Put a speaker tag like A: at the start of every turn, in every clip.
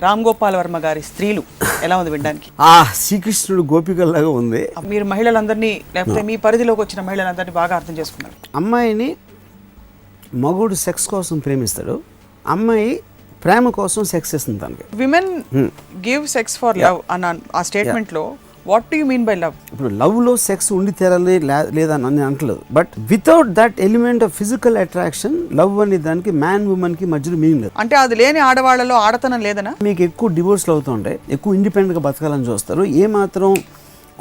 A: రామ్ గోపాల్ వర్మ గారి స్త్రీలు ఎలా ఉంది వినడానికి?
B: శ్రీకృష్ణుడు గోపికల్లాగా ఉంది.
A: మీరు మహిళలందరినీ లేకపోతే మీ పరిధిలోకి వచ్చిన మహిళలందరినీ బాగా అర్థం చేసుకున్నారు.
B: అమ్మాయిని మగుడు సెక్స్ కోసం ప్రేమిస్తాడు, అమ్మాయి ప్రేమ కోసం సెక్స్ చేస్తుంది తనకి.
A: Women give sex for love అన్న ఆ స్టేట్మెంట్ లో what do you mean by love?
B: ఇప్పుడు లవ్ లో సెక్స్ ఉండి తీరాలి లేదా అని అంటలేదు, but without that element of physical attraction love అనే దానికి మ్యాన్ ఉమెన్ కి మధ్యలో మీనింగ్ లేదు.
A: అంటే అది లేని ఆడవాళ్ళలో ఆడతనం లేదనా?
B: మీకు ఎక్కువ డివోర్స్లు అవుతుంటాయి, ఎక్కువ ఇండిపెండెంట్ గా బతకాలని చూస్తారు. ఏ మాత్రం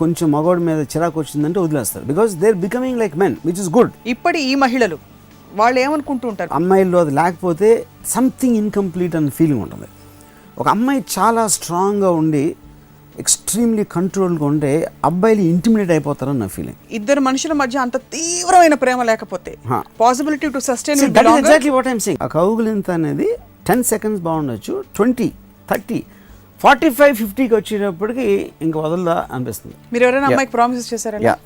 B: కొంచెం మగవాడి మీద చిరాకు వచ్చిందంటే వదిలేస్తారు, because they are becoming like men, which is good.
A: ఇప్పటి ఈ మహిళలు వాళ్ళు ఏమనుకుంటూ ఉంటారు,
B: అమ్మాయిల్లో అది లేకపోతే సంథింగ్ ఇన్కంప్లీట్ అన్న ఫీలింగ్ ఉంటుంది. ఒక అమ్మాయి చాలా స్ట్రాంగ్గా ఉండి ఎక్స్ట్రీమ్లీ కంట్రోల్గా ఉంటే అబ్బాయిలు ఇంటిమిడేట్ అయిపోతారని నా ఫీలింగ్.
A: ఇద్దరు మనుషుల మధ్య అంత తీవ్రమైన ప్రేమ లేకపోతే possibility to sustain
B: exactly what I'm saying. ఆ కౌగిలింత అనేది 10 seconds బాగుండొచ్చు, 20, 30, 45, 50కి వచ్చేటప్పటికి ఇంకా వదలదా అనిపిస్తుంది.
A: మీరు ఎవరైనా అమ్మాయికి ప్రామిసెస్ చేశారా?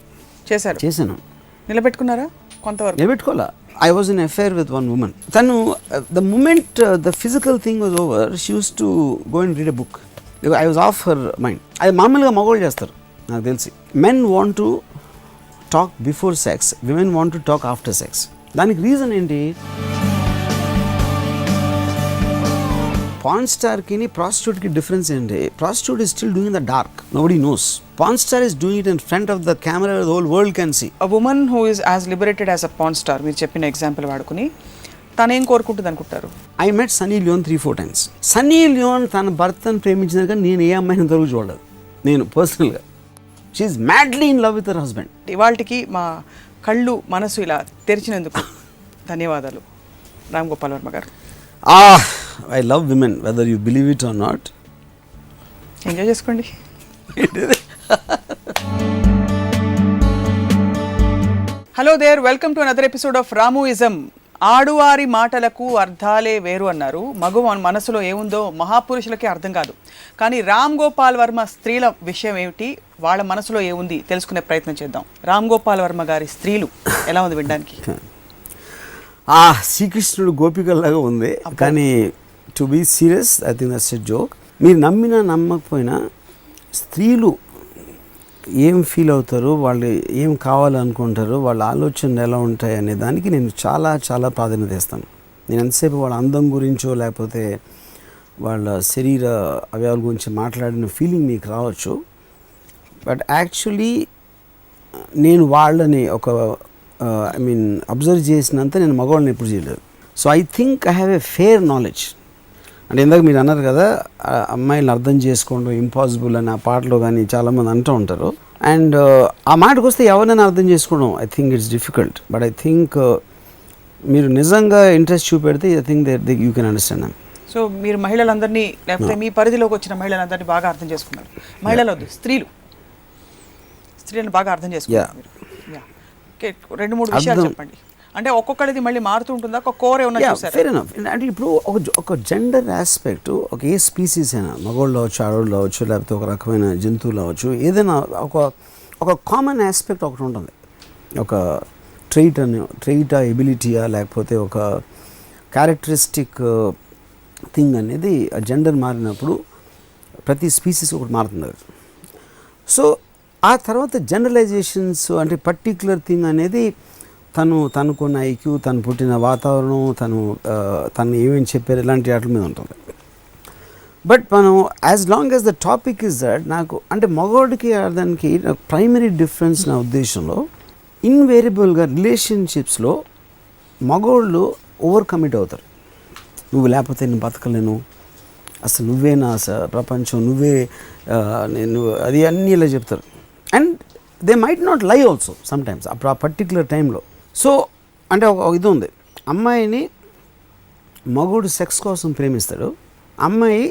A: చేశాను. నిలబెట్టుకున్నారా? కొంతవరకు
B: నిలబెట్టుకోవాలా. I was in an affair with one woman. Tanu, the moment the physical thing was over, she used to go and read a book. I was off her mind. అది మామూలుగా మగవాళ్ళు చేస్తారు నాకు తెలిసి. Men want to talk before sex, women want to talk after sex. దానికి reason ఏంటి? Pan స్టార్కి ప్రాస్టిట్యూట్కి difference ఏంటి? Prostitute is still doing in the dark, nobody nose. Pawn star is doing it in front of the camera, the whole world can see.
A: A woman who is as liberated as a pawn star, మీరు చెప్పిన example వాడుకుని తను ఏం కోరుకుంటుంది అనుకుంటారు?
B: I met Sunny Leone 3-4 times. Sunny Leone తన భర్తను ప్రేమించిన కానీ నేను ఏ అమ్మాయిని ఇంతవరకు చూడలేదు నేను పర్సనల్గా. She is madly in love with her husband.
A: ఇవాళకి మా కళ్ళు మనసు ఇలా తెరిచినందుకు ధన్యవాదాలు రామ్ గోపాల్ వర్మ గారు.
B: I love women, whether you believe it or not.
A: Enjoy చేసుకోండి. Hello there, welcome to another episode of Ramuism. ఆడువారి మాటలకు అర్థాలే వేరు అన్నారు. మగవ మనసులో ఏముందో మహాపురుషులకే అర్థం కాదు. కానీ రామ్ గోపాల్ వర్మ స్త్రీల విషయం ఏమిటి, వాళ్ళ మనసులో ఏముంది తెలుసుకునే ప్రయత్నం చేద్దాం. రామ్ గోపాల్ వర్మ గారి స్త్రీలు ఎలా ఉంది వినడానికి?
B: శ్రీకృష్ణుడు గోపికల్లాగా ఉంది. కానీ to be serious, I think that's a joke. మీరు నమ్మినా నమ్మకపోయినా స్త్రీలు ఏం ఫీల్ అవుతారు, వాళ్ళు ఏం కావాలనుకుంటారు, వాళ్ళ ఆలోచనలు ఎలా ఉంటాయి అనే దానికి నేను చాలా చాలా ప్రాధాన్యత ఇస్తాను. నేను ఎంతసేపు వాళ్ళ అందం గురించో లేకపోతే వాళ్ళ శరీర అవయవాల గురించి మాట్లాడిన ఫీలింగ్ మీకు రావచ్చు, బట్ యాక్చువల్లీ నేను వాళ్ళని ఐ మీన్ అబ్జర్వ్ చేసినంత నేను మగవాళ్ళని ఎప్పుడు చేయలేదు. So I think I have a fair knowledge. అంటే ఇందాక మీరు అన్నారు కదా, అమ్మాయిలను అర్థం చేసుకోవడం ఇంపాసిబుల్ అని ఆ పాటలో కానీ చాలామంది అంటూ ఉంటారు. అండ్ ఆ మాటకు వస్తే ఎవరినైనా అర్థం చేసుకోవడం I think it's difficult, but I think మీరు నిజంగా ఇంట్రెస్ట్ చూపెడితే I think that you can understand them.
A: So మీరు మహిళలందరినీ లేకపోతే మీ పరిధిలోకి వచ్చిన మహిళలందరినీ బాగా అర్థం చేసుకున్నారు. మహిళలు వద్దు, స్త్రీలను బాగా అర్థం చేసుకున్నారు. 2-3 విషయాలు చెప్పండి. అంటే ఒక్కొక్కరిది మళ్ళీ మారుతూ ఉంటుందా? ఒక కోర్ ఏమన్నా చూసారా?
B: Fair enough. అంటే ఇప్పుడు ఒక జెండర్ ఆస్పెక్ట్, ఒక ఏ స్పీసీస్ అయినా, మగవాళ్ళు అవ్వచ్చు, ఆడవాళ్ళు అవ్వచ్చు, లేకపోతే ఒక రకమైన జంతువులు అవ్వచ్చు, ఏదైనా ఒక కామన్ ఆస్పెక్ట్ ఒకటి ఉంటుంది. ఒక ట్రైటా, ఎబిలిటీయా, లేకపోతే ఒక క్యారెక్టరిస్టిక్ థింగ్ అనేది ఆ జెండర్ మారినప్పుడు ప్రతి స్పీసీస్ ఒకటి మారుతుంది. సో ఆ తర్వాత జనరలైజేషన్స్ అంటే పర్టిక్యులర్ థింగ్ అనేది తనకున్న ఐక్యూ, తను పుట్టిన వాతావరణం, తను ఏమేమి చెప్పారు, ఇలాంటి వాటి మీద ఉంటుంది. బట్ మనం as long as the topic is that, నాకు అంటే మగవాడికి దానికి ప్రైమరీ డిఫరెన్స్ నా ఉద్దేశంలో, ఇన్వేరియబుల్గా రిలేషన్షిప్స్లో మగవాళ్ళు ఓవర్ కమిట్ అవుతారు. నువ్వు లేకపోతే నేను బతకలేను, అసలు నువ్వే నా ప్రపంచం, నువ్వే నేను, అది అన్నీ ఇలా చెప్తారు. అండ్ దే మైట్ నాట్ లై ఆల్సో సమ్టైమ్స్ అప్పుడు ఆ పర్టిక్యులర్ టైంలో. సో అంటే ఒక ఇది ఉంది, అమ్మాయిని మగుడు సెక్స్ కోసం ప్రేమిస్తాడు, అమ్మాయి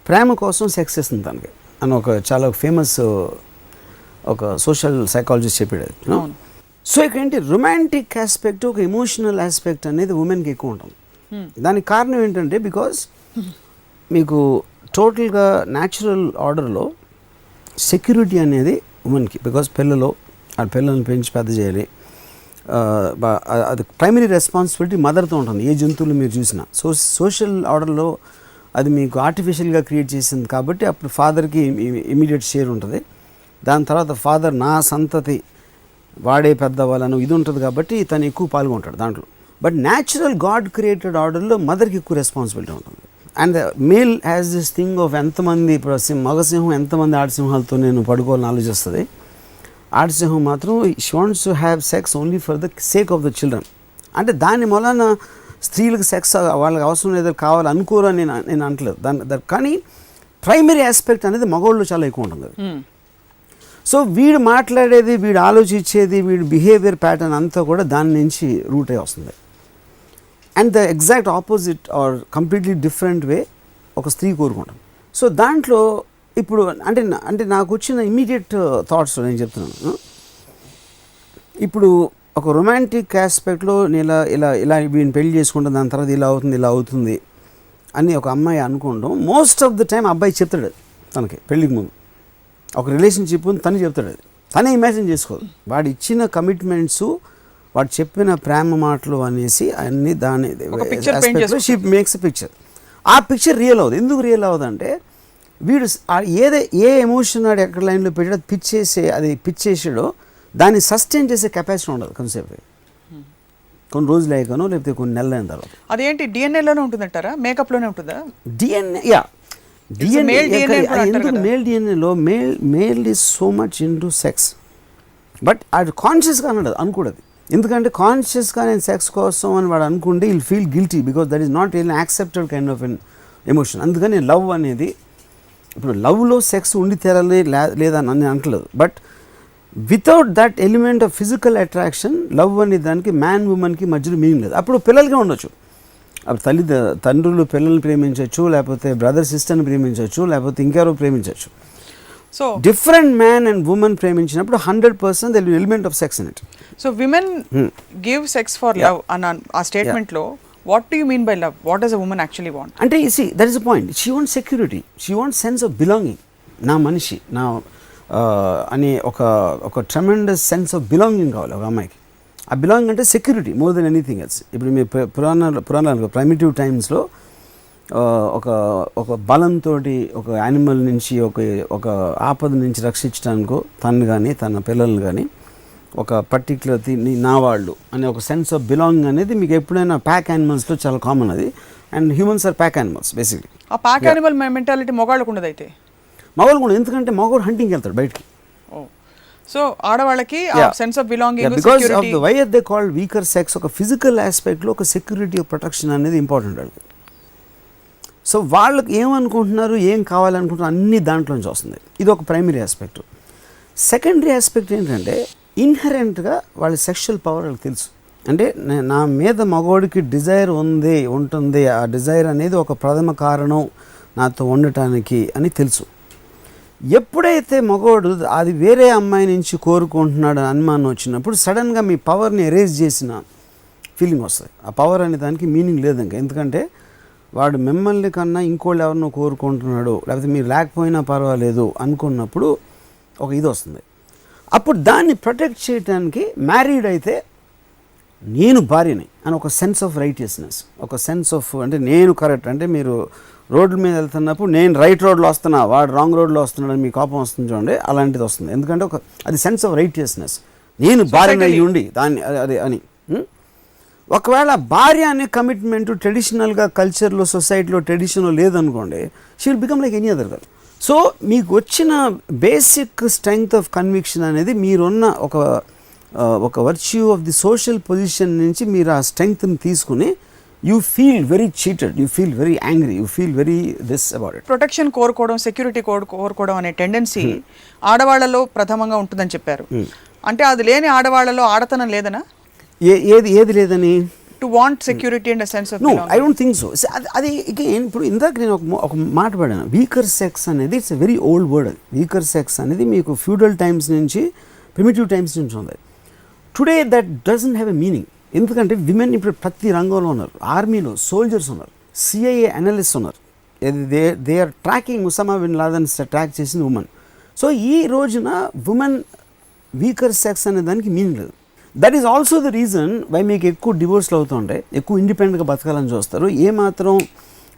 B: ప్రేమ కోసం సెక్స్ చేస్తుంది తనకి అని ఒక చాలా ఫేమస్ ఒక సోషల్ సైకాలజిస్ట్ చెప్పాడు. సో ఇక్కడ ఏంటి, రొమాంటిక్ ఆస్పెక్ట్, ఒక ఎమోషనల్ ఆస్పెక్ట్ అనేది ఉమెన్కి ఎక్కువ ఉంటుంది. దానికి కారణం ఏంటంటే, బికాజ్ మీకు టోటల్గా న్యాచురల్ ఆర్డర్లో సెక్యూరిటీ అనేది ఉమెన్కి, బికాజ్ పిల్లల్ని పెంచి పెద్ద చేయాలి, అది ప్రైమరీ రెస్పాన్సిబిలిటీ మదర్తో ఉంటుంది. ఏ జంతువులు మీరు చూసినా సోషల్ ఆర్డర్లో అది మీకు ఆర్టిఫిషియల్గా క్రియేట్ చేసింది కాబట్టి అప్పుడు ఫాదర్కి ఇమీడియట్ షేర్ ఉంటుంది. దాని తర్వాత ఫాదర్ నా సంతతి వాడే పెద్దవాళ్ళను ఇది ఉంటుంది కాబట్టి తను ఎక్కువ పాల్గొంటాడు దాంట్లో. బట్ న్యాచురల్ గాడ్ క్రియేటెడ్ ఆర్డర్లో మదర్కి ఎక్కువ రెస్పాన్సిబిలిటీ ఉంటుంది. And male has this thing of ఎంతమంది ఇప్పుడు మగసింహం ఎంతమంది ఆడసింహాలతో నేను పడుకోవాలని ఆలోచిస్తుంది. ఆడసింహం మాత్రం she wants to have sex only for the sake of the children. అంటే దాని వలన స్త్రీలకు సెక్స్ వాళ్ళకి అవసరం లేదో కావాలి అనుకోరు అని నేను అంటలేదు దాని. కానీ ప్రైమరీ ఆస్పెక్ట్ అనేది మగవాళ్ళు చాలా ఎక్కువ ఉంటుంది. సో వీడు మాట్లాడేది, వీడు ఆలోచించేది, వీడు బిహేవియర్ ప్యాటర్న్ అంతా కూడా దాని నుంచి రూట్ అయి వస్తుంది. And the exact opposite or completely different way ఒక స్త్రీ కోరుకుంటాం. సో దాంట్లో ఇప్పుడు అంటే నాకు వచ్చిన ఇమీడియట్ థాట్స్ నేను చెప్తున్నాను. ఇప్పుడు ఒక రొమాంటిక్ ఆస్పెక్ట్లో నేను ఇలా వీడిని పెళ్లి చేసుకుంటాను, దాని తర్వాత ఇలా అవుతుంది అని ఒక అమ్మాయి అనుకోవడం మోస్ట్ ఆఫ్ ద టైం అబ్బాయి చెప్తాడు తనకి పెళ్ళికి ముందు. ఒక రిలేషన్షిప్ తను చెప్తాడు, అది తనే ఇమాజిన్ చేసుకోదు. వాడు ఇచ్చిన కమిట్మెంట్స్, వాడు చెప్పిన ప్రేమ మాటలు అనేసి అన్ని దాని షీ మేక్స్ ఎ పిక్చర్. ఆ పిక్చర్ రియల్ అవ్వదు. ఎందుకు రియల్ అవ్వదంటే వీడు ఏ ఎమోషన్ వాడు ఎక్కడ లైన్లో పెట్టాడో అది పిచ్చేసాడో దాన్ని సస్టైన్ చేసే కెపాసిటీ ఉండదు కొంతసేపు. కొన్ని రోజులు అయ్యాకనో లేకపోతే కొన్ని నెలలు అయిన తర్వాత.
A: అదేంటి డిఎన్ఏలోనే ఉంటుందంటారా, మేకప్లోనే ఉంటుందా?
B: డిఎన్ఏ ఎందుకు మేల్ డిఎన్ఏలో male is so much into sex. But అది కాన్షియస్గా అన్నాడు అనుకూడదు. ఎందుకంటే కాన్షియస్గా నేను సెక్స్ కోసం అని వాడు అనుకుంటే will feel guilty because that is not an accepted kind of an emotion. అందుకని లవ్ అనేది ఇప్పుడు లవ్లో సెక్స్ ఉండి తీరాలి లేదా అని అంటలేదు. But without that element of physical attraction love అనే దానికి మ్యాన్ ఉమెన్కి మధ్యలో మీనింగ్ లేదు. అప్పుడు పిల్లలుగా ఉండొచ్చు, అప్పుడు తండ్రులు పిల్లల్ని ప్రేమించవచ్చు, లేకపోతే బ్రదర్ సిస్టర్ని ప్రేమించవచ్చు, లేకపోతే ఇంకెవరో ప్రేమించవచ్చు.
A: So
B: different man and woman ప్రేమించినప్పుడు 100% there will be element of sex in it.
A: So women give sex for love అన్న ఆ స్టేట్మెంట్లో what do you mean by love? What does a woman actually want?
B: అంటే see that is the point. She wants security, she wants sense of belonging. నా మనిషి నా అనే ఒక tremendous sense of belonging కావాలి ఒక అమ్మాయికి. ఆ బిలాంగింగ్ అంటే security more than anything else. ఇప్పుడు మీ పురాణాలు ప్రైమిటివ్ టైమ్స్లో ఒక బలంతో ఒక యానిమల్ నుంచి ఒక ఆపద నుంచి రక్షించడానికో తను కానీ తన పిల్లల్ని కానీ ఒక పర్టిక్యులర్ నా వాళ్ళు అనే ఒక సెన్స్ ఆఫ్ బిలాంగింగ్ అనేది మీకు ఎప్పుడైనా ప్యాక్ యానిమల్స్లో చాలా కామన్ అది. And humans are pack animals basically.
A: ఆ ప్యాక్ యానిమల్ మెంటాలిటీ మగవాళ్ళకు ఉండదు. అయితే
B: మగవాళ్ళు కూడా, ఎందుకంటే మగవాడు హంటింగ్కి వెళ్తాడు బయటికి.
A: సో ఆడవాళ్ళకి sense of belonging
B: because of the why are they called weaker sex. ఒక ఫిజికల్ ఆస్పెక్ట్లో ఒక సెక్యూరిటీ ఆఫ్ ప్రొటెక్షన్ అనేది ఇంపార్టెంట్ వాళ్ళకి. సో వాళ్ళకి ఏమనుకుంటున్నారు, ఏం కావాలనుకుంటున్నారు అన్నీ దాంట్లోంచి వస్తుంది. ఇది ఒక ప్రైమరీ ఆస్పెక్ట్. సెకండరీ ఆస్పెక్ట్ ఏంటంటే ఇన్హెరెంట్గా వాళ్ళ సెక్షువల్ పవర్ వాళ్ళకి తెలుసు. అంటే నా మీద మగవాడికి డిజైర్ ఉంటుంది, ఆ డిజైర్ అనేది ఒక ప్రథమ కారణం నాతో ఉండటానికి అని తెలుసు. ఎప్పుడైతే మగవాడు అది వేరే అమ్మాయి నుంచి కోరుకుంటున్నాడు అనుమానం వచ్చినప్పుడు సడన్గా మీ పవర్ని ఎరేజ్ చేసిన ఫీలింగ్ వస్తుంది. ఆ పవర్ అనే దానికి మీనింగ్ లేదు ఇంకా. ఎందుకంటే వాడు మిమ్మల్ని కన్నా ఇంకోళ్ళు ఎవరినో కోరుకుంటున్నాడు, లేకపోతే మీరు లేకపోయినా పర్వాలేదు అనుకున్నప్పుడు ఒక ఇది వస్తుంది. అప్పుడు దాన్ని ప్రొటెక్ట్ చేయడానికి మ్యారీడ్ అయితే నేను భార్యని అని ఒక సెన్స్ ఆఫ్ రైటియస్నెస్, ఒక సెన్స్ ఆఫ్ అంటే నేను కరెక్ట్. అంటే మీరు రోడ్ల మీద వెళ్తున్నప్పుడు నేను రైట్ రోడ్లో వస్తున్నా, వాడు రాంగ్ రోడ్లో వస్తున్నాడని మీ కోపం వస్తుంది చూడండి, అలాంటిది వస్తుంది. ఎందుకంటే అది సెన్స్ ఆఫ్ రైటియస్నెస్, నేను భార్యని అయ్యి ఉండి దాన్ని అది అని. ఒకవేళ భార్య అనే కమిట్మెంట్ ట్రెడిషనల్గా కల్చర్లో సొసైటీలో ట్రెడిషన్లో లేదనుకోండి, she will become like any other girl. So మీకు వచ్చిన బేసిక్ స్ట్రెంగ్త్ ఆఫ్ కన్విక్షన్ అనేది మీరున్న ఒక virtue of the social position నుంచి మీరు ఆ స్ట్రెంగ్త్ని తీసుకుని you feel very cheated, you feel very angry, you feel very this about it.
A: Protection కోరుకోవడం, సెక్యూరిటీ కోరుకోవడం అనే టెండెన్సీ ఆడవాళ్లలో ప్రథమంగా ఉంటుందని చెప్పారు. అంటే అది లేని ఆడవాళ్లలో ఆడతనం లేదనా?
B: ఏది లేదని?
A: To want security and sense of
B: I don't think so. అది ఇప్పుడు ఇందాక నేను ఒక మాట పడాను, వీకర్ సెక్స్ అనేది it's a very old word. అది వీకర్ సెక్స్ అనేది మీకు ఫ్యూడల్ టైమ్స్ నుంచి ప్రిమిటివ్ టైమ్స్ నుంచి ఉంది. Today that doesn't have a meaning. ఎందుకంటే విమెన్ ఇప్పుడు ప్రతి రంగంలో ఉన్నారు. ఆర్మీలో సోల్జర్స్ ఉన్నారు, సిఐఏ అనలిస్ట్ ఉన్నారు. They are tracking Osama bin Laden track చేసిన ఉమెన్. సో ఈ రోజున ఉమెన్ వీకర్ సెక్స్ అనే దానికి మీనింగ్ లేదు. That is also the reason why మీకు ఎక్కువ డివోర్స్లు అవుతుంటాయి, ఎక్కువ ఇండిపెండెంట్గా బతకాలని చూస్తారు. ఏమాత్రం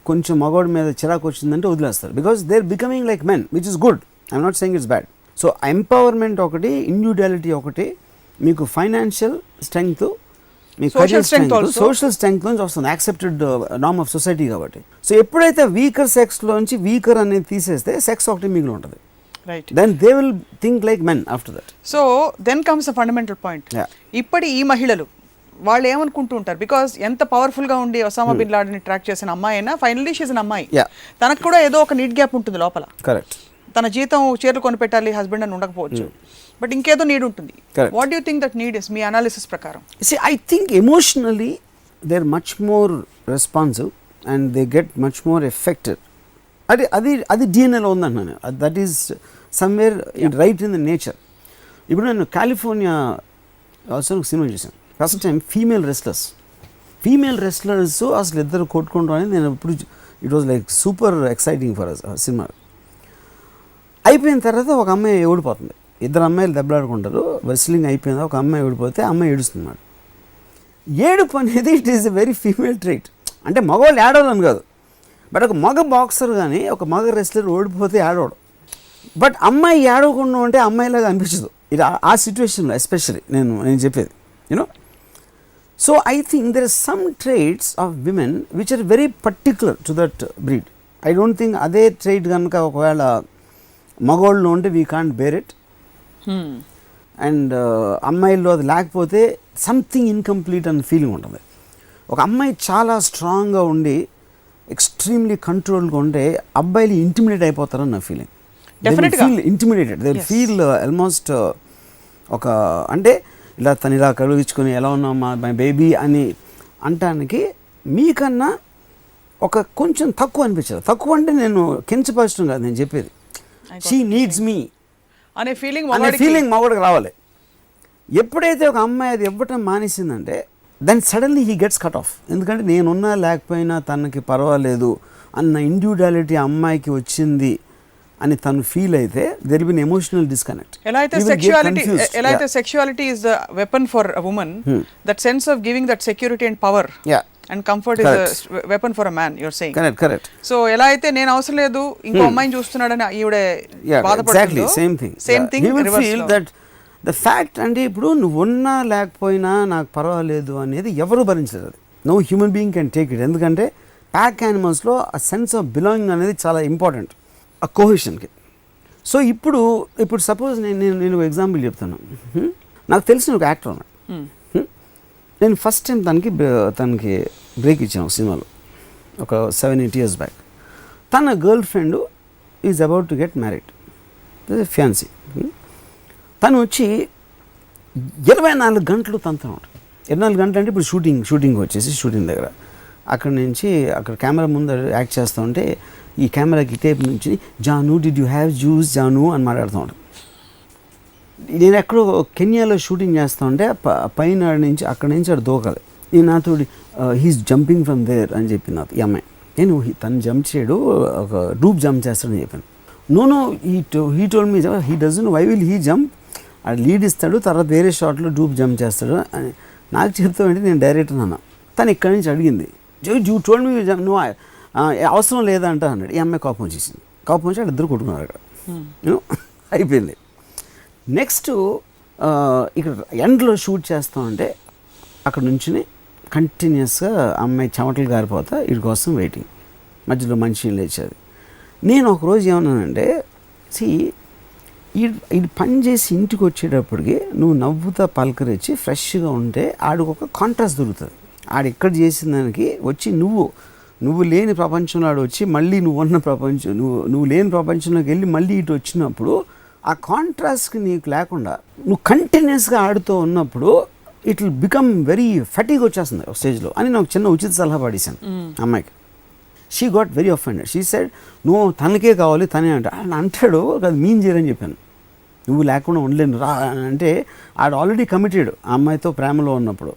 B: కొంచెం మగవాడి మీద చిరాకు వచ్చిందంటే వదిలేస్తారు, because they are becoming like men, which is good. I'm not saying it's bad. So empowerment ఒకటి, ఇండివిజువాలిటీ ఒకటి, మీకు ఫైనాన్షియల్ స్ట్రెంగ్త్, మీ సోషల్ స్ట్రెంగ్త్ నుంచి వస్తుంది, యాక్సెప్టెడ్ నార్మ్ ఆఫ్ సొసైటీ కాబట్టి. సో ఎప్పుడైతే వీకర్ సెక్స్లోంచి వీకర్ అనేది తీసేస్తే సెక్స్ ఒకటి మిగిలి ఉంటుంది.
A: Right.
B: Then they will think like men after that.
A: So then comes the fundamental point. ఇప్పటి ఈ మహిళలు వాళ్ళు ఏమనుకుంటూ ఉంటారు, బికాస్ ఎంత పవర్ఫుల్గా ఉండి ఒసామా బిన్ లాడెన్ ట్రాక్ చేసిన అమ్మాయి అయినా ఫైనల్లీ షీజ్ అన్ అమ్మాయి. తనకు కూడా ఏదో ఒక నీడ్ గ్యాప్ ఉంటుంది లోపల. కరెక్ట్. తన జీతం చీరలు కొనిపెట్టాలి హస్బెండ్ అని ఉండకపోవచ్చు, బట్ ఇంకేదో నీడ్ ఉంటుంది. What do you think that need is me analysis ప్రకారం?
B: See, I think emotionally they are much more responsive and they get much more affected. అది డిఎన్ఏలో ఉందంటున్నాను. That is somewhere it right in the nature. ఇప్పుడు నేను California అవసరం cinema చూసాను first time. Female wrestlers అసలు ఇద్దరు కొట్టుకుంటాం అని నేను ఇప్పుడు it was like super exciting for us cinema. అయిపోయిన తర్వాత ఒక అమ్మాయి ఓడిపోతుంది, ఇద్దరు అమ్మాయిలు దెబ్బలాడుకుంటారు, రెస్లింగ్ అయిపోయిందా ఒక అమ్మాయి ఓడిపోతే అమ్మాయి ఏడుస్తున్నాడు. ఏడుపు అనేది it is a very female trait. అంటే మగవాళ్ళు ఏడవాలని కాదు, బట్ ఒక మగ బాక్సర్ కానీ ఒక మగ రెస్లర్ ఓడిపోతే ఏడవడం. బట్ అమ్మాయి ఏడవకుండా ఉంటే అమ్మాయిలాగా అనిపించదు. ఇది ఆ సిచ్యువేషన్లో ఎస్పెషలీ నేను చెప్పేది you know. So I think there are some traits of women which are very particular to that breed. I don't think అదే ట్రైట్ కనుక ఒకవేళ మగవాళ్ళు ఉంటే we can't bear it. And అమ్మాయిల్లో అది లేకపోతే సంథింగ్ ఇన్కంప్లీట్ అన్న ఫీలింగ్ ఉంటుంది. ఒక అమ్మాయి చాలా స్ట్రాంగ్గా ఉండి ఎక్స్ట్రీమ్లీ కంట్రోల్గా ఉంటే అబ్బాయిలు ఇంటిమిడేట్ అయిపోతారని నా feeling. Intimidated, they feel almost ఒక అంటే ఇలా తను ఇలా కలుగించుకొని ఎలా ఉన్నామా మై బేబీ అని అంటానికి మీకన్నా ఒక కొంచెం తక్కువ అనిపించదు. తక్కువ అంటే నేను కించపరచడం కాదు నేను చెప్పేది, షీ నీడ్స్ మీ
A: అనే ఫీలింగ్
B: మగవాడికి రావాలి. ఎప్పుడైతే ఒక అమ్మాయి అది ఇవ్వటం మానేసిందంటే then suddenly he gets cut off. ఎందుకంటే నేనున్నా లేకపోయినా తనకి పర్వాలేదు అన్న ఇండివిజువాలిటీ అమ్మాయికి వచ్చింది అని తను ఫీల్ అయితే there will be emotional disconnect.
A: ఎలా అయితే sexuality is the weapon for a woman, that sense of giving that security and power and comfort is the weapon for a man, your saying.
B: Correct.
A: So ఎలా అయితే నేను అవసరం లేదు ఇంకో అమ్మాయిని చూస్తున్నాడని ఈవిడ బాధపడుతుందో same thing
B: feel that the fact. అంటే ఇప్పుడు నువ్వు ఉన్నా లేకపోయినా నాకు పర్వాలేదు అనేది ఎవరు భరించలేదు. అది no human being can take it. ఎందుకంటే ప్యాక్ యానిమల్స్లో ఆ సెన్స్ ఆఫ్ బిలాంగింగ్ అనేది చాలా ఇంపార్టెంట్ ఆ కోహెషన్కి. సో ఇప్పుడు సపోజ్ నేను ఒక ఎగ్జాంపుల్ చెప్తాను. నాకు తెలిసిన ఒక యాక్టర్ ఉన్నాడు. నేను ఫస్ట్ టైం తనకి బ్రేక్ ఇచ్చాను సినిమాలో ఒక 7-8 years బ్యాక్. తన girl friend is about to get married, fancy. తను వచ్చి 24 గంటలు తనతో ఉంటుంది. 24 గంటలు అంటే ఇప్పుడు షూటింగ్ వచ్చేసి షూటింగ్ దగ్గర అక్కడ కెమెరా ముందు యాక్ట్ చేస్తూ ఉంటే ఈ కెమెరాకి టేప్ నుంచి Janu did you have juice Janu అని మాట్లాడుతూ ఉంటాను. నేను ఎక్కడో కెన్యాలో షూటింగ్ చేస్తూ ఉంటే పైన అక్కడి నుంచి అక్కడ దూకాలి. నేను నాతో హీస్ జంపింగ్ ఫ్రమ్ దేర్ అని చెప్పింది నాతో ఈ అమ్మాయి. నేను తను జంప్ చేయడు, ఒక డూప్ జంప్ చేస్తాడని చెప్పాను. No he told me he doesn't, why will he jump, అది లీడ్ ఇస్తాడు తర్వాత వేరే షాట్లో డూప్ జంప్ చేస్తాడు అని నాకు చెప్తామంటే నేను డైరెక్టర్ అన్నా. తను ఇక్కడి నుంచి అడిగింది యూ టోల్డ్ మీ జంప్, నువ్వు అవసరం లేదంట అన్నాడు. ఈ అమ్మాయి కోపం వచ్చేసింది. కోపం వచ్చి ఇద్దరు కొట్టుకున్నారు అక్కడ. అయిపోయింది. నెక్స్ట్ ఇక్కడ ఎండ్లో షూట్ చేస్తామంటే అక్కడ నుంచి కంటిన్యూస్గా అమ్మాయి చెమటలు గారిపోతా వీడి కోసం వెయిటింగ్, మధ్యలో మనిషి లేచేది. నేను ఒకరోజు ఏమన్నానంటే ఈ పని చేసి ఇంటికి వచ్చేటప్పటికి నువ్వు నవ్వుతా పలకరించి ఫ్రెష్గా ఉంటే ఆడికి ఒక కాంట్రాస్ట్ దొరుకుతుంది. ఆడు ఇక్కడ చేసిన దానికి వచ్చి నువ్వు లేని ప్రపంచంలో ఆడు వచ్చి మళ్ళీ నువ్వు లేని ప్రపంచంలోకి వెళ్ళి మళ్ళీ ఇటు వచ్చినప్పుడు ఆ కాంట్రాస్ట్కి నీకు లేకుండా నువ్వు కంటిన్యూస్గా ఆడుతూ ఉన్నప్పుడు it will become very fatigue వచ్చేస్తుంది ఒక స్టేజ్లో అని నాకు చిన్న ఉచిత సలహా పాడేశాను అమ్మాయికి. She got very offended. She said నువ్వు తనకే కావాలి తనే అంటాడు అది మీన్ చేయరని చెప్పాను. నువ్వు లేకుండా ఉండలేను రా అంటే ఆడు ఆల్రెడీ కమిటెడ్ ఆ అమ్మాయితో ప్రేమలో ఉన్నప్పుడు.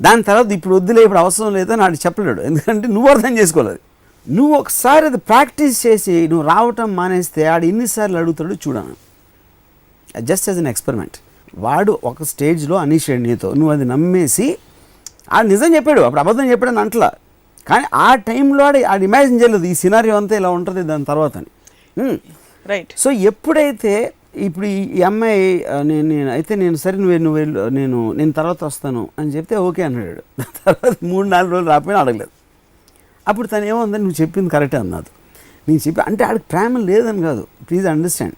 B: దాని తర్వాత ఇప్పుడు వద్దులే ఇప్పుడు అవసరం లేదని ఆడు చెప్పలేడు, ఎందుకంటే నువ్వు అర్థం చేసుకోలేదు. నువ్వు ఒకసారి అది ప్రాక్టీస్ చేసి నువ్వు రావటం మానేస్తే ఆడు ఎన్నిసార్లు అడుగుతాడు చూడాను. Just as an experiment. వాడు ఒక స్టేజ్లో అనీషాడు నీతో, నువ్వు అది నమ్మేసి ఆడు నిజం చెప్పాడు, అప్పుడు అబద్ధం చెప్పాడని అంటలా. కానీ ఆ టైంలో ఆడు ఇమాజిన్ చేయలేదు ఈ సినారియో అంతా ఇలా ఉంటుంది దాని తర్వాత అని.
A: రైట్.
B: సో ఎప్పుడైతే ఇప్పుడు ఈ అమ్మాయి నేను సరే నువ్వు వెళ్ళు నేను తర్వాత వస్తాను అని చెప్తే ఓకే అన్నాడు. తర్వాత 3-4 రోజులు రాకపోయినా అడగలేదు. అప్పుడు తను ఏముందని నువ్వు చెప్పింది కరెక్టే అన్నది. నేను చెప్పి అంటే ఆడికి ప్రేమ లేదని కాదు, ప్లీజ్ అండర్స్టాండ్.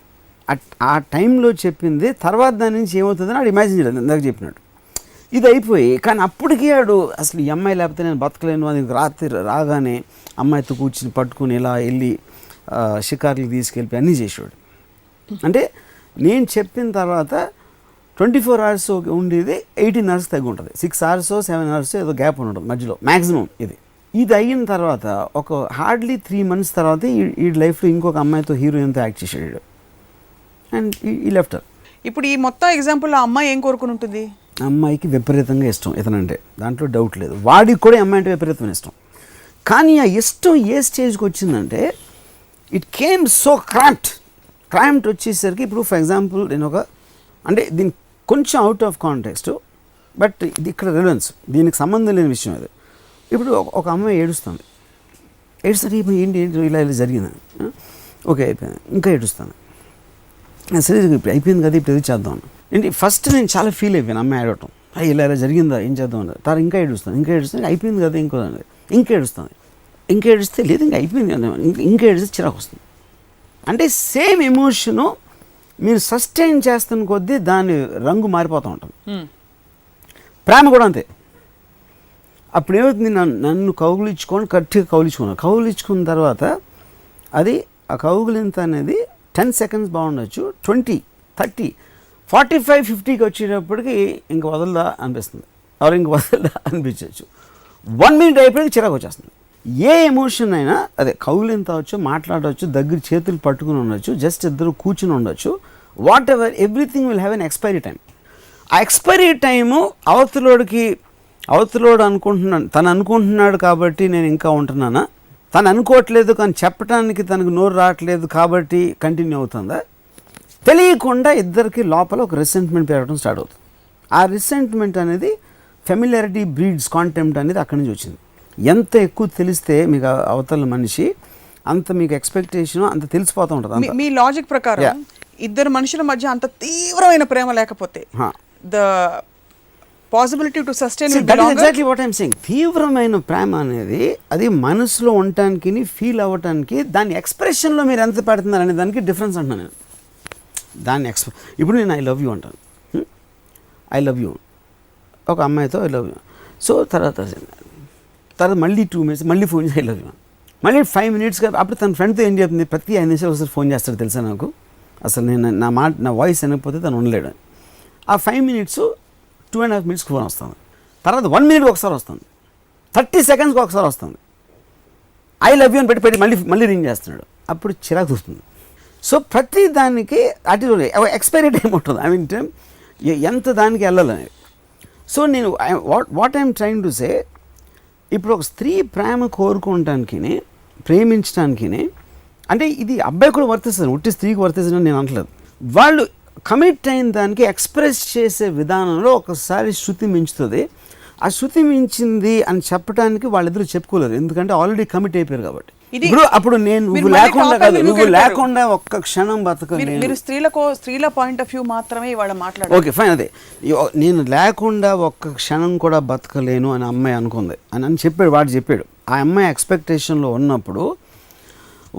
B: ఆ టైంలో చెప్పింది తర్వాత దాని నుంచి ఏమవుతుందని ఆడు ఇమాజిన్ చేయలేదు ఇందాక చెప్పినట్టు. ఇది అయిపోయి కానీ అప్పటికీ ఆడు అసలు ఈ అమ్మాయి లేకపోతే నేను బతకలేను అది రాత్రి రాగానే అమ్మాయితో కూర్చుని పట్టుకుని ఇలా వెళ్ళి షికార్లు తీసుకెళ్ళి అన్నీ చేసేవాడు. అంటే నేను చెప్పిన తర్వాత 24 hours ఉండేది 18 hours తగ్గి ఉంటుంది. 6 hours 7 hours ఏదో గ్యాప్ ఉండడం మధ్యలో మ్యాక్సిమం. ఇది అయిన తర్వాత ఒక హార్డ్లీ 3 months తర్వాత ఈ లైఫ్లో ఇంకొక అమ్మాయితో హీరోయిన్తో యాక్ట్ చేసాడు అండ్ ఈ లెఫ్ట్.
A: ఇప్పుడు ఈ మొత్తం ఎగ్జాంపుల్లో అమ్మాయి ఏం కోరుకుని ఉంటుంది?
B: అమ్మాయికి విపరీతంగా ఇష్టం ఇతనంటే, దాంట్లో డౌట్ లేదు. వాడికి కూడా అమ్మాయి అంటే విపరీతమైన ఇష్టం. కానీ ఆ ఇష్టం ఏ స్టేజ్కి వచ్చిందంటే ఇట్ కేమ్ సో క్రాంప్ట్ వచ్చేసరికి ఇప్పుడు ఫర్ ఎగ్జాంపుల్ నేను అంటే దీని కొంచెం అవుట్ ఆఫ్ కాంటెక్స్ట్ బట్ ఇది ఇక్కడ రిలవెన్స్, దీనికి సంబంధం లేని విషయం అది. ఇప్పుడు ఒక అమ్మాయి ఏడుస్తుంది ఏంటి ఇలా జరిగిందని, ఓకే అయిపోయింది, ఇంకా ఏడుస్తాను సరే ఇప్పుడు అయిపోయింది కదా ఇప్పుడు ఏది చేద్దాం ఏంటి. ఫస్ట్ నేను చాలా ఫీల్ అయిపోయాను అమ్మాయి ఏడవటం, ఇలా జరిగిందా ఏం చేద్దాం అన్నది. తర్వాత ఇంకా ఏడుస్తాను అయిపోయింది కదా ఇంకా ఏడుస్తే లేదు ఇంకా అయిపోయింది ఇంకా ఏడిస్తే చిరాకు వస్తుంది. అంటే సేమ్ ఎమోషను మీరు సస్టైన్ చేస్తున్న కొద్దీ దాని రంగు మారిపోతూ ఉంటుంది. ప్రేమ కూడా అంతే. అప్పుడు ఏమవుతుంది, నన్ను గట్టిగా కౌగిలించుకున్న తర్వాత అది ఆ కౌగిలింత అనేది 10 seconds బాగుండొచ్చు, 20, 30, 45, 50కి వచ్చేటప్పటికి ఇంక వదలదా అనిపిస్తుంది, ఎవరు ఇంక వదలదా అనిపించవచ్చు. 1 minute అయిపోయికి చిరాకు వచ్చేస్తుంది. ఏ ఎమోషన్ అయినా అదే కౌగిలింత అవచ్చు, మాట్లాడవచ్చు, దగ్గర చేతులు పట్టుకుని ఉండొచ్చు, జస్ట్ ఇద్దరు కూర్చుని ఉండొచ్చు, what ever, everything will have an expiry time. ఆ ఎక్స్పైరీ టైము అవతలోడు అనుకుంటున్నాడు కాబట్టి నేను ఇంకా ఉంటున్నానా, తను అనుకోవట్లేదు కానీ చెప్పడానికి తనకు నోరు రావట్లేదు కాబట్టి కంటిన్యూ అవుతుందా, తెలియకుండా ఇద్దరికి లోపల ఒక రిసెంట్మెంట్ పెరగడం స్టార్ట్ అవుతుంది. ఆ రిసెంట్మెంట్ అనేది ఫెమిలియారిటీ బ్రీడ్స్ కాంటెంప్ట్ అనేది అక్కడి నుంచి వచ్చింది. ఎంత ఎక్కువ తెలిస్తే మీకు అవతల మనిషి అంత మీకు ఎక్స్పెక్టేషన్ అంత తెలిసిపోతూ ఉంటుంది.
A: మీ లాజిక్ ప్రకారం ఇద్దరు మనుషుల మధ్య అంత తీవ్రమైన ప్రేమ లేకపోతే the possibility to sustain
B: exactly what I'm saying. తీవ్రమైన ప్రేమ అనేది అది మనసులో ఉండటానికి ఫీల్ అవ్వటానికి దాని ఎక్స్ప్రెషన్లో మీరు ఎంత పెడుతున్నారు అనే దానికి డిఫరెన్స్ అంటున్నాను నేను. దాన్ని ఇప్పుడు నేను ఐ లవ్ యూ అంటాను, ఐ లవ్ యూ ఒక అమ్మాయితో ఐ లవ్ యూ. సో తర్వాత మళ్ళీ 2 minutes మళ్ళీ ఫోన్ చేసి ఐ లవ్ యూ, మళ్ళీ 5 minutes అప్పుడు తన ఫ్రెండ్తో ఏం చెప్తుంది, ప్రతి 5 నిమిషాలు ఒకసారి ఫోన్ చేస్తాడు తెలుసా నాకు, అసలు నేను నా వాయిస్ వినకపోతే తను ఉండలేడు. ఆ 5 minutes 2.5 minutes ఫోన్ వస్తుంది, తర్వాత 1 minute ఒకసారి వస్తుంది, 30 seconds ఒకసారి వస్తుంది, ఐ లవ్ యూ అని పెట్టి మళ్ళీ రింగ్ చేస్తున్నాడు. అప్పుడు చిరాకు వస్తుంది. సో ప్రతి దానికి అటు ఎక్స్పైరీ టైం ఉంటుంది, ఐ మీన్ ఎంత దానికి వెళ్ళాలని. సో నేను what I'm trying to say, ఇప్పుడు ఒక స్త్రీ ప్రేమ కోరుకోవటానికి ప్రేమించడానికి అంటే ఇది అబ్బాయి కూడా వర్తిస్తుంది, ఉట్టి స్త్రీకి వర్తిస్తుంది నేను అనట్లేదు. వాళ్ళు కమిట్ అయిన దానికి ఎక్స్ప్రెస్ చేసే విధానంలో ఒకసారి శృతి మించుతుంది. ఆ శృతి మించింది అని చెప్పడానికి వాళ్ళిద్దరూ చెప్పుకోలేరు, ఎందుకంటే ఆల్రెడీ కమిట్ అయిపోయారు కాబట్టి. అప్పుడు నువ్వు లేకుండా ఒక్క క్షణం బతకలేను.
A: మీరు స్త్రీల పాయింట్ ఆఫ్ వ్యూ మాత్రమే ఇవాళ మాట్లాడారు.
B: ఓకే ఫైన్, అదే నేను లేకుండా ఒక్క క్షణం కూడా బతకలేను అని అమ్మాయి అనుకుంది అని చెప్పాడు, వాడు చెప్పాడు. ఆ అమ్మాయి ఎక్స్పెక్టేషన్లో ఉన్నప్పుడు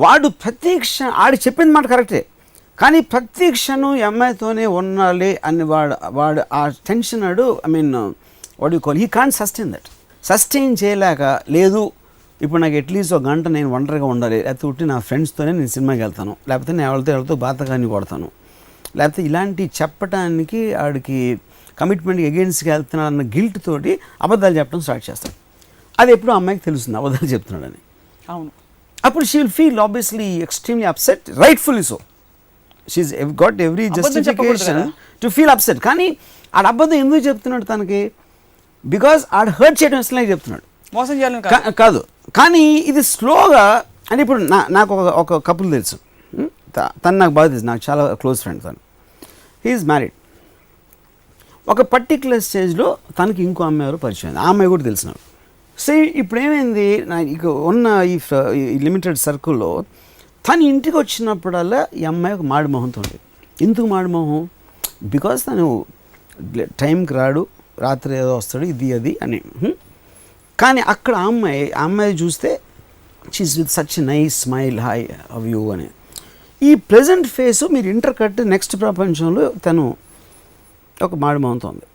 B: వాడు ప్రతి క్షణం ఆడు చెప్పిన మాట కరెక్టే, కానీ ప్రతి క్షణం ఈ అమ్మాయితోనే ఉండాలి అని వాడు ఆ టెన్షన్ ఆడు, I mean what you call, he can't sustain చేయలేక, లేదు ఇప్పుడు నాకు అట్లీస్ట్ 1 గంట నేను ఒంటరిగా ఉండాలి, లేకపోతే నా ఫ్రెండ్స్తోనే నేను సినిమాకి వెళ్తాను, లేకపోతే నేను ఎవరితో బాతకాన్ని కొడతాను, లేకపోతే ఇలాంటి చెప్పడానికి ఆడికి కమిట్మెంట్కి అగెయిన్స్ట్గా వెళ్తున్నాడు అన్న గిల్ట్ తోటి అబద్ధాలు చెప్పడం స్టార్ట్ చేస్తాడు. అది ఎప్పుడు అమ్మాయికి తెలుస్తుంది అబద్ధాలు చెప్తున్నాడని.
A: అవును,
B: అప్పుడు she will feel obviously extremely upset, rightfully so. She's got every justification to feel upset. కానీ ఆడ అబద్ధం ఎందుకు చెప్తున్నాడు తనకి, బికాజ్ ఆడ హర్ట్ చేయడం ఇష్టంగా చెప్తున్నాడు,
A: మోసం చేయాలని
B: కాదు. కానీ ఇది స్లోగా, అంటే ఇప్పుడు నాకు ఒక కపుల్ తెలుసు, తను నాకు బాగా తెలుసు, నాకు చాలా క్లోజ్ ఫ్రెండ్ తను. He's married. ఒక పర్టిక్యులర్ స్టేజ్లో తనకి ఇంకో అమ్మాయి ఎవరు పరిచయం, ఆ అమ్మాయి కూడా తెలిసినాడు. సో ఇప్పుడు ఏమైంది, ఇక ఉన్న ఈ లిమిటెడ్ సర్కిల్లో తను ఇంటికి వచ్చినప్పుడల్లా ఈ అమ్మాయి ఒక మాడి మొహంతో ఉండేది. ఎందుకు మాడి మొహం? బికాస్ తను టైంకి రాడు, రాత్రి ఏదో వస్తాడు, ఇది అది అని. కానీ అక్కడ ఆ అమ్మాయి చూస్తే she's with such nice smile, hi how you అని. ఈ ప్రెజెంట్ ఫేసు మీరు ఇంటర్కట్ నెక్స్ట్ ప్రపంచంలో తను ఒక మాడిమోహంతో ఉంది.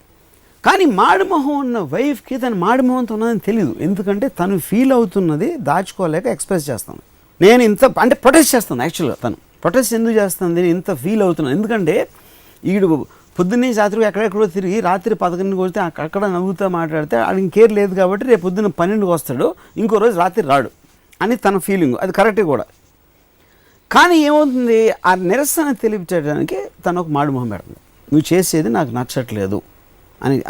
B: కానీ మాడిమోహం ఉన్న వైఫ్కి తను మాడిమోహంతో ఉన్నదని తెలియదు. ఎందుకంటే తను ఫీల్ అవుతున్నది దాచుకోలేక ఎక్స్ప్రెస్ చేస్తాను. నేను ఇంత అంటే ప్రొటెస్ట్ చేస్తాను. యాక్చువల్గా తను ప్రొటెస్ట్ ఎందుకు చేస్తుంది, నేను ఇంత ఫీల్ అవుతున్నాను. ఎందుకంటే ఈడు పొద్దున్నే రాత్రి ఎక్కడెక్కడో తిరిగి రాత్రి 11కి వస్తే అక్కడ నవ్వుతూ మాట్లాడితే ఆడికి కేర్ లేదు కాబట్టి రేపు పొద్దున్న 12కి వస్తాడు, ఇంకో రోజు రాత్రి రాడు అని తన ఫీలింగ్. అది కరెక్టే కూడా. కానీ ఏమవుతుంది, ఆ నిరసన తెలియచేయడానికి తను ఒక మాడిమొహం పెడుతుంది. నువ్వు చేసేది నాకు నచ్చట్లేదు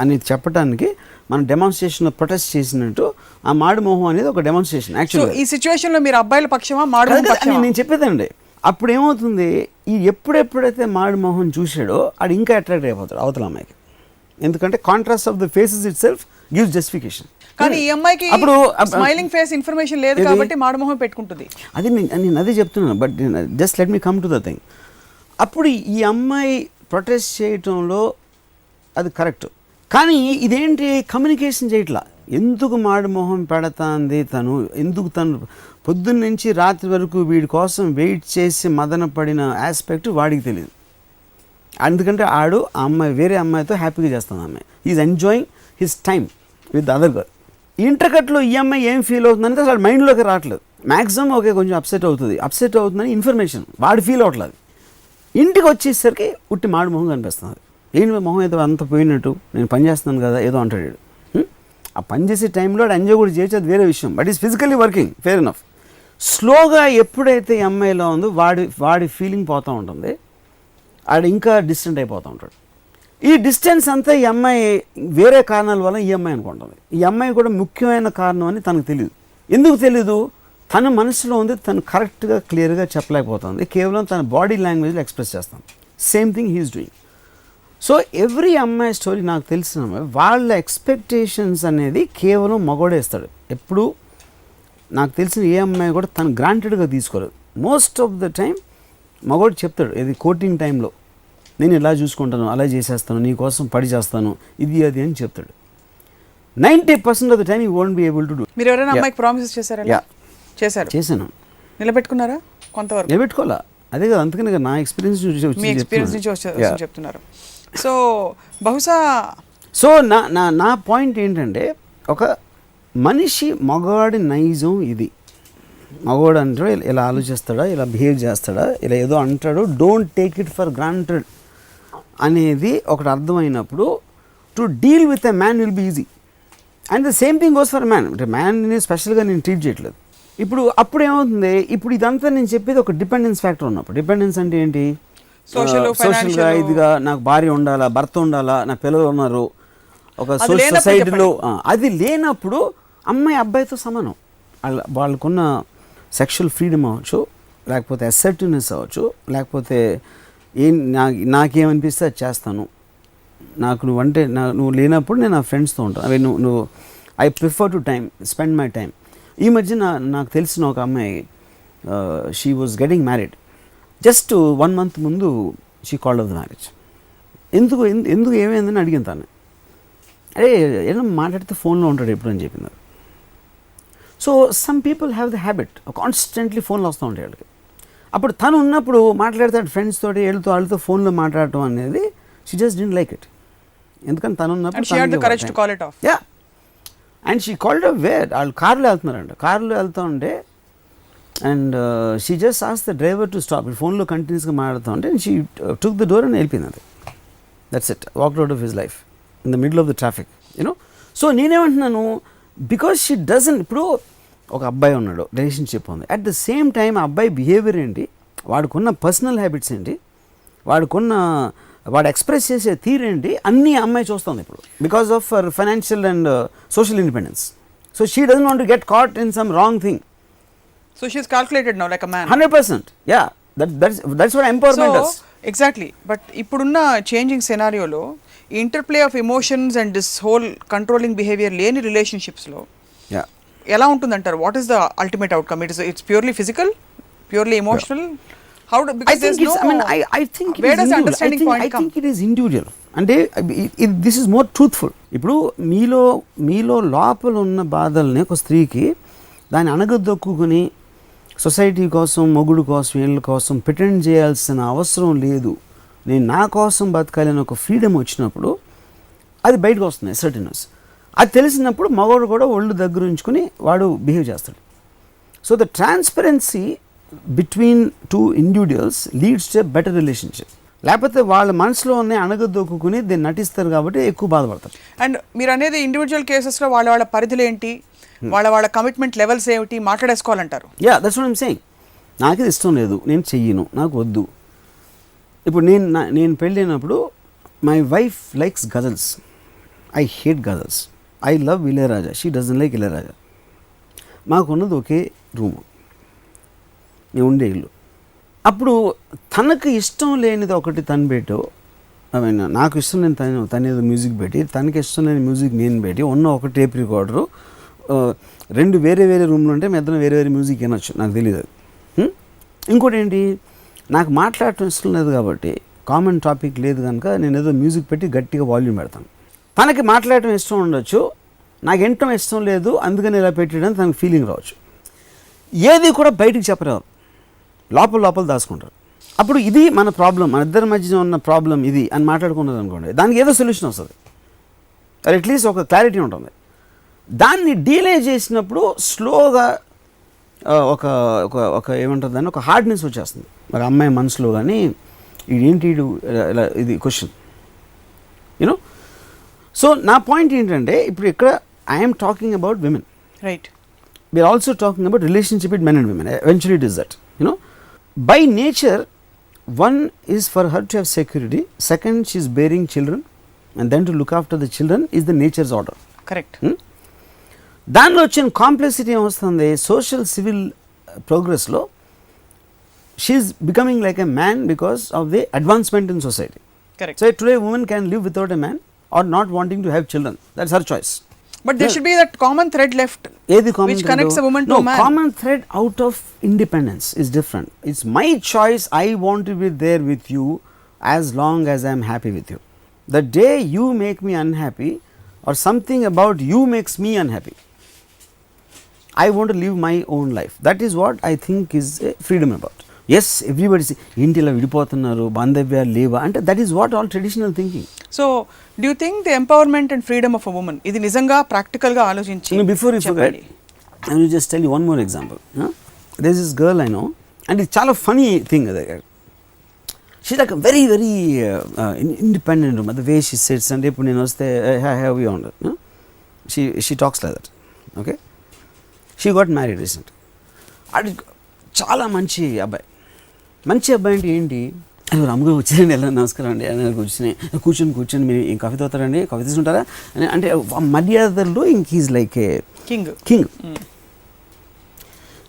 B: అని చెప్పడానికి మనం డెమాన్స్ట్రేషన్లో ప్రొటెస్ట్ చేసినట్టు ఆ మాడిమోహం అనేది ఒక డెమాన్స్ట్రేషన్. యాక్చువల్గా ఈ
A: సిచ్యువేషన్లో మీరు అబ్బాయిల పక్షమా మాడిమోహం పక్షమా?
B: నేను చెప్పేదండి. అప్పుడు ఏమవుతుంది, ఈ ఎప్పుడైతే మాడిమోహం చూసాడో అది ఇంకా అట్రాక్ట్ అయిపోతాడు అవతల అమ్మాయికి. ఎందుకంటే contrast of the faces it self gives justification.
A: కానీ ఈ అమ్మాయికి అప్పుడు స్మైలింగ్ ఫేస్ ఇన్ఫర్మేషన్ లేదు కాబట్టి మాడిమోహం పెట్టుకుంటుంది.
B: అది నేను అదే చెప్తున్నాను. But just let me come to the thing. అప్పుడు ఈ అమ్మాయి ప్రొటెస్ట్ చేయటంలో అది కరెక్ట్. కానీ ఇదేంటి, కమ్యూనికేషన్ చేయట్లా. ఎందుకు మాడిమోహం పెడతాంది తను, ఎందుకు తను పొద్దున్న నుంచి రాత్రి వరకు వీడి కోసం వెయిట్ చేసి మదన పడిన ఆస్పెక్ట్ వాడికి తెలియదు. ఎందుకంటే ఆడు ఆ అమ్మాయి వేరే అమ్మాయితో హ్యాపీగా చేస్తుంది. అమ్మాయి is enjoying his time with other girl. ఇంటర్కట్లో ఈ అమ్మాయి ఏం ఫీల్ అవుతుందంటే అసలు మైండ్లోకి రావట్లేదు. మ్యాక్సిమం ఓకే కొంచెం అప్సెట్ అవుతుందని ఇన్ఫర్మేషన్ వాడు ఫీల్ అవ్వట్లేదు. ఇంటికి వచ్చేసరికి ఉట్టి మాడి మొహం కనిపిస్తుంది. ఏంటి మొహం ఏదో అంత పోయినట్టు, నేను పని చేస్తున్నాను కదా ఏదో అంటాడు. ఆ పని చేసే టైంలో ఎంజాయ్ కూడా చేయొచ్చు, అది వేరే విషయం. But is physically working, fair enough. స్లోగా ఎప్పుడైతే ఈ అమ్మాయిలో ఉందో వాడి ఫీలింగ్ పోతూ ఉంటుంది, ఆడు ఇంకా డిస్టెంట్ అయిపోతూ ఉంటాడు. ఈ డిస్టెన్స్ అంతా ఈ అమ్మాయి వేరే కారణాల వల్ల ఈ అమ్మాయి అనుకుంటుంది. ఈ అమ్మాయి కూడా ముఖ్యమైన కారణం అని తనకు తెలియదు. ఎందుకు తెలీదు, తన మనసులో ఉంది, తను కరెక్ట్గా క్లియర్గా చెప్పలేకపోతుంది. కేవలం తన బాడీ లాంగ్వేజ్లో ఎక్స్ప్రెస్ చేస్తాను. Same thing he's doing. So every అమ్మాయి స్టోరీ నాకు తెలిసిన అమ్మాయి వాళ్ళ ఎక్స్పెక్టేషన్స్ అనేది కేవలం మగోడేస్తాడు. ఎప్పుడు నాకు తెలిసిన ఏ అమ్మాయి కూడా తను గ్రాంటెడ్గా తీసుకోలేదు. మోస్ట్ ఆఫ్ ద టైం మగోడు చెప్తాడు, ఇది కోటింగ్ టైంలో నేను ఇలా చూసుకుంటాను, అలా చేసేస్తాను, నీ కోసం పడి చేస్తాను, ఇది అది అని చెప్తాడు. 90% of the time you won't be able to do.
A: మీరు ఎవరైనా అమ్మాయికి ప్రామిసెస్ చేశారా? చేశాను. నిలబెట్టుకున్నారా? కొంతవరకు
B: నిలబెట్టుకోవాలా, అదే కదా. అందుకని నా ఎక్స్పీరియన్స్
A: నుంచి చెప్తున్నారు. సో బహుశా
B: నా పాయింట్ ఏంటంటే, ఒక మనిషి మగవాడి నైజం ఇది. మగవాడు అంటాడు ఇలా ఆలోచిస్తాడా, ఇలా బిహేవ్ చేస్తాడా, ఇలా ఏదో అంటాడు, don't take it for granted అనేది ఒకటి అర్థమైనప్పుడు to deal with a man will be easy. And the same thing goes for man. అంటే మ్యాన్ని స్పెషల్గా నేను ట్రీట్ చేయట్లేదు. అప్పుడు ఏమవుతుంది, ఇప్పుడు ఇదంతా నేను చెప్పేది ఒక డిపెండెన్స్ ఫ్యాక్టర్ ఉన్నప్పుడు. డిపెండెన్స్ అంటే ఏంటి, సోషల్గా ఇదిగా నాకు భార్య ఉండాలా, భర్త ఉండాలా, నా పిల్లలు ఉన్నారు, ఒక సొసైటీలో అది లేనప్పుడు అమ్మాయి అబ్బాయితో సమానం. వాళ్ళకున్న సెక్షువల్ ఫ్రీడమ్ అవ్వచ్చు, లేకపోతే అసర్టివ్నెస్ అవ్వచ్చు, లేకపోతే నాకేమనిపిస్తే అది చేస్తాను, నాకు నువ్వు లేనప్పుడు నేను నా ఫ్రెండ్స్తో ఉంటాను, అవి నువ్వు I prefer to spend my time. ఈ మధ్య నాకు తెలిసిన ఒక అమ్మాయి, she was getting married. Just 1 month ముందు she called of the marriage. ఎందుకు ఏమైందని అడిగింది తను. అరే ఏదైనా మాట్లాడితే ఫోన్లో ఉంటాడు ఎప్పుడు అని చెప్పింది. So some people have the habit constantly ఫోన్లో వస్తూ ఉంటాయి వాళ్ళకి. అప్పుడు తను ఉన్నప్పుడు మాట్లాడతాడు ఫ్రెండ్స్ తోటి, వాళ్ళతో ఫోన్లో మాట్లాడటం అనేది she just didn't like it. ఎందుకంటే తను ఉన్నప్పుడు yeah and she called off where, వాళ్ళు కార్లో వెళ్తున్నారంట. కార్లో వెళ్తూ ఉంటే and she just ask the driver to stop. ఫోన్లో కంటిన్యూస్గా మాట్లాడుతూ ఉంటే షీ టుక్ ద డోర్ అని వెళ్ళిపోయింది. అది that's it, walked out of his life in the middle of the traffic, you know. So నేనేమంటున్నాను, బికాజ్ షీ డజన్. ఇప్పుడు ఒక అబ్బాయి ఉన్నాడు, రిలేషన్షిప్ ఉంది, అట్ ద సేమ్ టైం ఆ అబ్బాయి బిహేవియర్ ఏంటి, వాడుకున్న పర్సనల్ హ్యాబిట్స్ ఏంటి, వాడు ఎక్స్ప్రెస్ చేసే తీరేంటి, అన్నీ అమ్మాయి చూస్తుంది ఇప్పుడు because of for financial and social independence. So she doesn't want to get caught in some wrong thing.
A: So she's calculated now like a man.
B: 100%. Yeah, that's what empowerment does.
A: Exactly. But ఇప్పుడున్న changing సెనారియోలో interplay of emotions and this whole controlling behaviour లేని రిలేషన్షిప్స్లో
B: Yeah.
A: ఎలా ఉంటుందంటారు? What is the ultimate outcome? It's purely physical, purely emotional? How do, because there's no,
B: I think it
A: where
B: is
A: does
B: individual.
A: understanding point
B: I
A: come?
B: think it is individual. అంటే this is more truthful. ఇప్పుడు మీలో లోపల ఉన్న బాధల్ని ఒక స్త్రీకి దాన్ని అణగదొక్కుని society కోసం, మొగుడు కోసం, వీళ్ళ కోసం ప్రిటెండ్ చేయాల్సిన అవసరం లేదు, నేను నా కోసం బతకాలని ఒక ఫ్రీడమ్ వచ్చినప్పుడు అది బయటకు వస్తుంది, సర్టెనెస్. అది తెలిసినప్పుడు మగవాడు కూడా ఒళ్ళు దగ్గర ఉంచుకుని వాడు బిహేవ్ చేస్తాడు. So the transparency between two individuals leads to better relationship. లేకపోతే వాళ్ళ మనసులో ఉన్న అణగదొక్కుని దీన్ని నటిస్తారు కాబట్టి ఎక్కువ బాధపడతారు.
A: అండ్ మీరు అనేది ఇండివిజువల్ కేసెస్లో వాళ్ళ పరిధులు ఏంటి, వాళ్ళ కమిట్మెంట్ లెవెల్స్ ఏమిటి మాట్లాడేసుకోవాలంటారు.
B: Yeah, that's what I'm saying. నాకు ఇది ఇష్టం లేదు, నేను చెయ్యను, నాకు వద్దు. ఇప్పుడు నేను పెళ్ళైనప్పుడు my wife likes ghazals, I hate ghazals. I love Ilaiyaraaja, she doesn't like Ilaiyaraaja. మాకున్నది ఒకే రూము, మేము ఉండే ఇల్లు. అప్పుడు తనకు ఇష్టం లేనిది ఒకటి తను పెట్టు, ఐ మీన్ నాకు ఇష్టం లేని తను ఏదో మ్యూజిక్ పెట్టి, తనకి ఇష్టం లేని మ్యూజిక్ నేను పెట్టి, ఉన్న ఒక టేప్ రికార్డరు, రెండు వేరే రూమ్లు ఉంటే మీ ఇద్దరం వేరే మ్యూజిక్ వినొచ్చు, నాకు తెలియదు అది. ఇంకోటి ఏంటి, నాకు మాట్లాడటం ఇష్టం లేదు కాబట్టి, కామన్ టాపిక్ లేదు కనుక నేను ఏదో మ్యూజిక్ పెట్టి గట్టిగా వాల్యూమ్ పెడతాను. తనకి మాట్లాడటం ఇష్టం ఉండొచ్చు, నాకు వినటం ఇష్టం లేదు అందుకని ఇలా పెట్టడం తనకు ఫీలింగ్ రావచ్చు. ఏది కూడా బయటికి చెప్పరారు, లోపల దాచుకుంటారు. అప్పుడు ఇది మన ప్రాబ్లం, మన ఇద్దరి మధ్య ఉన్న ప్రాబ్లం ఇది అని మాట్లాడుకున్నది అనుకోండి, దానికి ఏదో సొల్యూషన్ వస్తుంది, అట్లీస్ట్ ఒక క్లారిటీ ఉంటుంది. దాన్ని డీలే చేసినప్పుడు స్లోగా ఒక ఒక ఒక ఏమంటుంది దాన్ని, ఒక హార్డ్నెస్ వచ్చేస్తుంది మరి అమ్మాయి మనసులో. కానీ ఇదేంటి ఇలా ఇది క్వశ్చన్ యూనో. సో నా పాయింట్ ఏంటంటే, ఇప్పుడు ఇక్కడ I'm talking about women,
A: right?
B: We are also talking about relationship with men and women. Eventually it is that, you know. By nature, one is for her to have security, second she is bearing children, and then to look after the children is the nature's order.
A: Correct.
B: దానిలో వచ్చిన complexity ఏమొస్తుంది, social civil ప్రోగ్రెస్లో she is becoming like a man because of the advancement in society.
A: Correct.
B: So today woman can live without a man or not wanting to have children, that's her choice.
A: But there should be that common thread left, which connects a woman to a man.
B: No, common thread out of independence is different. It's my choice, I want to be there with you as long as I am happy with you. The day you make me unhappy or something about you makes me unhappy, I want to live my own life. That is what I think is freedom about. Yes, everybody say ఏంటి ఇలా విడిపోతున్నారు, బాంధవ్యాలు లేవా అంటే, that is what all traditional thinking.
A: So do you think the empowerment and freedom of a woman ఇది నిజంగా practical గా ఆలోచించి?
B: Before you forget, I will just tell you one more example. There is this girl I know, and it's చాలా funny thing. She's like a very independent woman. The way she sits and ఇప్పుడు నేను వస్తే have you on it, she talks like that. Okay, she got married recent. అది చాలా మంచి అబ్బాయి. మంచి అబ్బాయి అంటే ఏంటి, రాముగా వచ్చారండి, ఎలా నమస్కారం అండి అని కూర్చొని మీరు ఏం కాఫీ తాగుతారండి, కాఫీ తీసుకుంటారా అని అంటే మర్యాదల్లో ఇంక is like a king.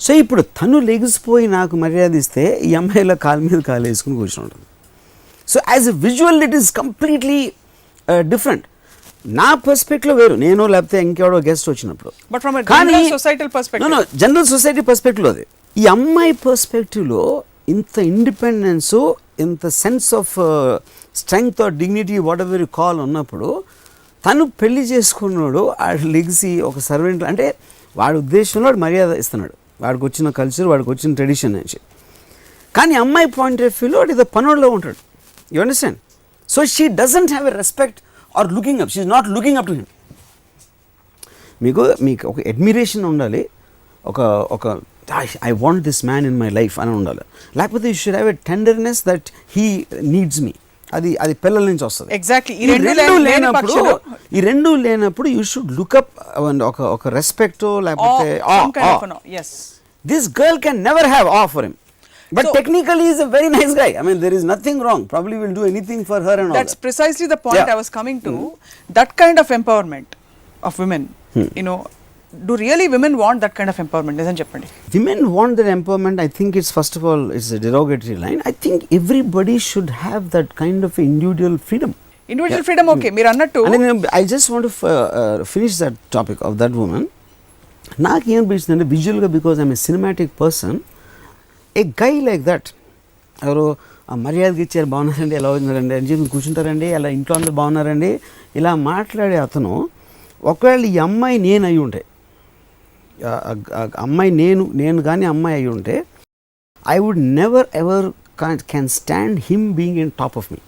B: So ఇప్పుడు తను లెగిసిపోయి నాకు మర్యాద ఇస్తే ఈ అమ్మాయిలో కాలు మీద కాలు వేసుకుని కూర్చొని ఉంటుంది. So as a visual it is completely different. నా పర్స్పెక్టివ్లో వేరు, నేను లేకపోతే ఇంకెవడో గెస్ట్ వచ్చినప్పుడు. కానీ జనరల్ సొసైటీ పర్స్పెక్టివ్లో అది. ఈ అమ్మాయి పర్స్పెక్టివ్లో ఇంత ఇండిపెండెన్స్, ఇంత sense of strength or dignity whatever you call ఉన్నప్పుడు, తను పెళ్లి చేసుకున్నాడు వాడు లెగిసి ఒక సర్వెంట్ అంటే వాడి ఉద్దేశంలో వాడు మర్యాద ఇస్తున్నాడు, వాడికి వచ్చిన కల్చర్, వాడికి వచ్చిన ట్రెడిషన్ నుంచి. కానీ అమ్మాయి పాయింట్ ఆఫ్ వ్యూలో వాడు ఏదో పనుల్లో ఉంటాడు. You understand? So she doesn't have a respect or looking up, she is not looking up to him. మీకు ఒక అడ్మిరేషన్ ఉండాలి, ఒక I want this man in my life అని ఉండాలి. లేకపోతే you should have a tenderness that he needs me. అది పిల్లల నుంచి వస్తుంది.
A: ఎగ్జాక్ట్లీ.
B: ఈ రెండు లేనప్పుడు యూ షుడ్ లుక్ అప్, ఒక రెస్పెక్ట్ లేకపోతే this girl can never have of for him. But so, technically he is a very nice guy. I mean, there is nothing wrong. Probably will do anything for her and all that.
A: That's precisely the point I was coming to. That kind of empowerment of women, you know, do really women want that kind of empowerment? Doesn't Japan?
B: Women want that empowerment. I think it's, first of all, it's a derogatory line. I think everybody should have that kind of individual freedom.
A: Freedom, okay. Meer annattu.
B: And then I just want to finish that topic of that woman. నాకు ఏమనిపిస్తుంది అంటే విజువల్గా, because I'm a cinematic person, a guy like that, ఎవరు మర్యాదకి ఇచ్చారు, బాగున్నారండి, ఎలా ఉన్నారండి అని చెప్పి కూర్చుంటారండి, అలా ఇంట్లో అందరూ బాగున్నారండి ఇలా మాట్లాడే అతను ఒకవేళ ఈ అమ్మాయి నేను అయి ఉంటే, అమ్మాయి నేను కానీ అమ్మాయి అయి ఉంటే, I would never ever can stand him being in top of me.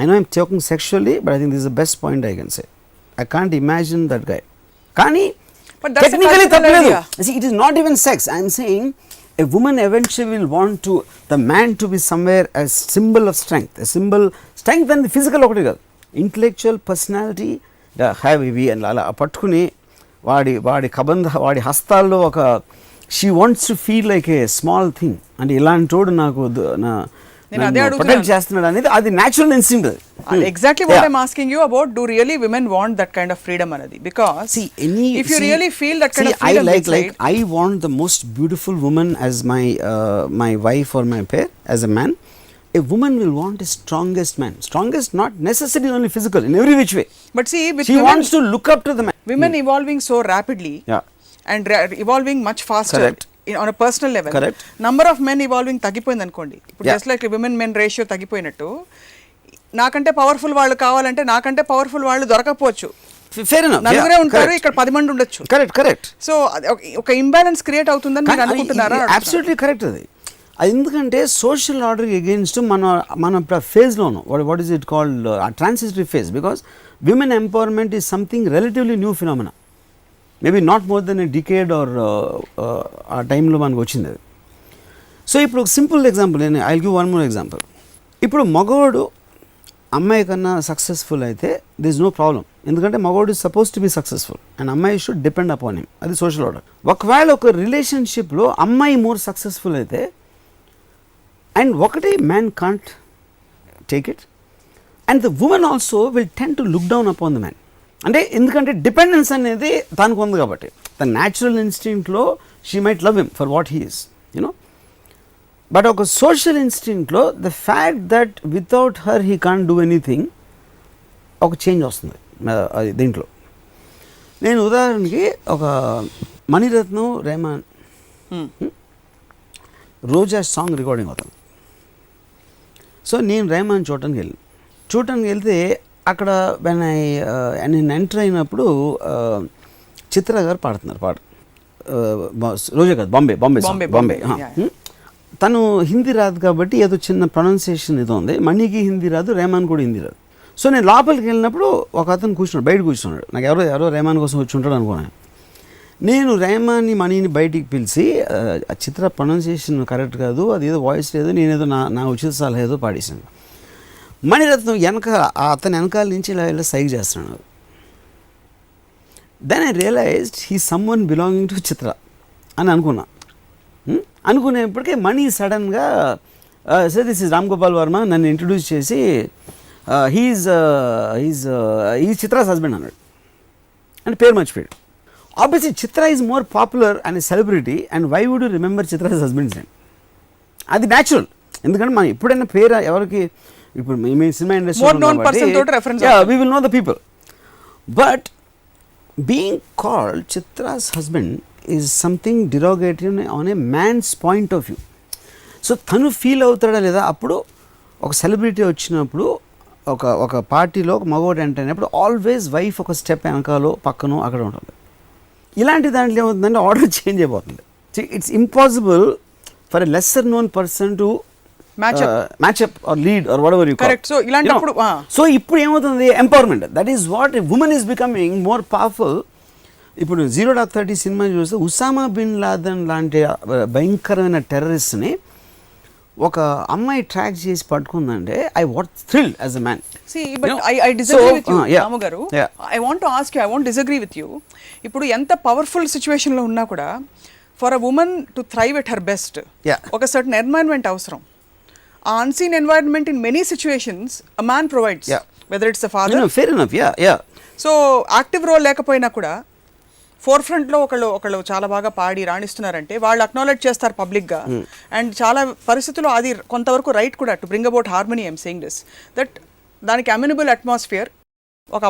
B: I know I'm talking sexually, but I think this is the best point I can say. I can't imagine that guy. కానీ technically తప్పలేదు. It is not even sex. I'm saying a woman eventually will want to the man to be somewhere a symbol of strength, a symbol strength and the physical ఒకటి కాదు, intellectual personality have ఇవి అని అలా పట్టుకుని వాడి కబంధ వాడి హస్తాల్లో ఒక she wants to feel like a small thing అంటే ఇలాంటోడు నాకు ప్రొటెక్ట్ చేస్తున్నాడు అనేది అది natural instinct.
A: Exactly what I'm asking you about. Do really women want that kind of freedom anadi? Because if you really feel that kind of freedom,
B: I want the most beautiful woman as my wife or my pair. As a man, a woman will want the strongest man. Strongest not necessarily only physical, in every which way.
A: But see, with
B: she
A: women,
B: wants to look up to the man.
A: Women evolving so rapidly, and evolving much faster.
B: Correct.
A: On a personal level.
B: Correct.
A: Number of men evolving తగ్గిపోయింది అనుకోండి. ఇప్పుడు just like women men ratio తగ్గిపోయినట్టు, నాకంటే powerful వాళ్ళు కావాలంటే నాకంటే powerful వాళ్ళు దొరకకపోవచ్చు.
B: Fair enough.
A: నలుగురే ఉంటారు, ఇక్కడ 10 మంది ఉండొచ్చు.
B: Correct.
A: సో ఒక ఇంబ్యాలెన్స్ క్రియేట్ అవుతుందని మీరు అనుకుంటున్నారా?
B: Absolutely correct. అది ఎందుకంటే సోషల్ ఆర్డర్ అగెయిన్స్ట్ మన ఫేజ్లో ఉన్నాం. What is it called transitory phase, because women empowerment is something relatively new phenomena. Maybe not more than a decade are ఆ టైంలో మనకు వచ్చింది అది. సో ఇప్పుడు ఒక సింపుల్ ఎగ్జాంపుల్, నేను I give one more example. ఇప్పుడు మగవాడు అమ్మాయి కన్నా సక్సెస్ఫుల్ అయితే దిర్ ఇస్ నో ప్రాబ్లం, ఎందుకంటే మగవాడు is suppose to be successful and అమ్మాయి షుడ్ డిపెండ్ అపాన్ హిమ్. అది సోషల్ ఆర్డర్. ఒకవేళ ఒక రిలేషన్షిప్లో అమ్మాయి మోర్ సక్సెస్ఫుల్ అయితే అండ్ ఒకటి man can't take it and the woman also will tend to look down upon the man. అంటే ఎందుకంటే డిపెండెన్స్ అనేది తనకు ఉంది కాబట్టి, తన న్యాచురల్ ఇన్స్టింక్ట్లో she might love him for what he is, you know. But ఒక సోషల్ ఇన్స్టింక్ట్లో the fact that without her he can't do anything, ఒక చేంజ్ వస్తుంది అది దీంట్లో. నేను ఉదాహరణకి ఒక మణిరత్నం రెహమాన్ రోజా సాంగ్ రికార్డింగ్ అవుతాను. సో నేను రెహమాన్ చూడటానికి వెళ్తే అక్కడ నేను ఎంటర్ అయినప్పుడు చిత్ర గారు పాడుతున్నారు రోజా కాదు, బాంబే. తను హిందీ రాదు కాబట్టి ఏదో చిన్న ప్రొనౌన్సియేషన్ ఏదో ఉంది. మణికి హిందీ రాదు, రెహమాన్ కూడా హిందీ రాదు. సో నేను లోపలికి వెళ్ళినప్పుడు ఒక అతను కూర్చున్నాడు, బయట కూర్చున్నాడు. నాకు ఎవరో రెహమాన్ కోసం వచ్చి ఉంటాడు అనుకున్నాను. నేను రెహమాన్ని మణిని బయటికి పిలిచి ఆ చిత్ర ప్రొనౌన్సియేషన్ కరెక్ట్ కాదు, అది ఏదో వాయిస్ లేదు, నేనేదో నా ఉచిత సలహా ఏదో పాడేశాను. మణిరత్నం అతని వెనకాల నుంచి ఇలా సైగ్ చేస్తున్నాడు. Then I realised he someone belonging to Chitra అని అనుకునేప్పటికే మణి సడన్గా sir this is Ram Gopal Varma నన్ను ఇంట్రడ్యూస్ చేసి హీఈస్ చిత్రాస్ హస్బెండ్ అన్నాడు. అంటే పేరు మర్చిపోయాడు. Obviously Chitra is more popular and celebrity and why would you remember Chitra's husband's name? అది న్యాచురల్. ఎందుకంటే మనం ఎప్పుడైనా పేరు ఎవరికి, ఇప్పుడు మీ cinema industry we will know the people, but being called Chitra's husband is something derogatory on a man's point of view. So తను feel అవుతాడా లేదా? అప్పుడు ఒక సెలబ్రిటీ వచ్చినప్పుడు ఒక పార్టీలో ఒక మగవాడు ఎంటర్ అయినప్పుడు ఆల్వేస్ వైఫ్ ఒక స్టెప్ వెనకాలో పక్కనో అక్కడ ఉంటుంది. ఇలాంటి దాంట్లో ఏమవుతుందంటే ఆర్డర్ చేంజ్ అయిపోతుంది. It's impossible for a lesser known person to matchup or lead or whatever you call.
A: Correct. So ilantappudu
B: so ippudu emutundi empowerment, that is what a woman is becoming more powerful. Ippudu 0.30 cinema chuste Usama bin Laden lanti భయంకరమైన terrorist ని ఒక అమ్మాయి track చేసి పట్టుకుందంటే I was thrilled as a man.
A: See, but I disagree with you, Ramu garu. I want to ask you, I won't disagree with you. Ippudu enta powerful situation lo unna kuda for a woman to thrive at her best, oka certain environment avasaram. Unseen environment in many situations a man provides, whether it's a father.
B: Fair enough.
A: So active role లేకపోయినా కూడా four front లో ఒకళ్ళు చాలా బాగా పాడి రాణిస్తున్నారంటే వాళ్ళు acknowledge చేస్తారు public గా. అండ్ చాలా పరిస్థితుల్లో అది కొంతవరకు రైట్ కూడా, to bring about harmony. I'm saying this, that దానికి అమ్యూనబుల్ అట్మాస్ఫియర్ ఒక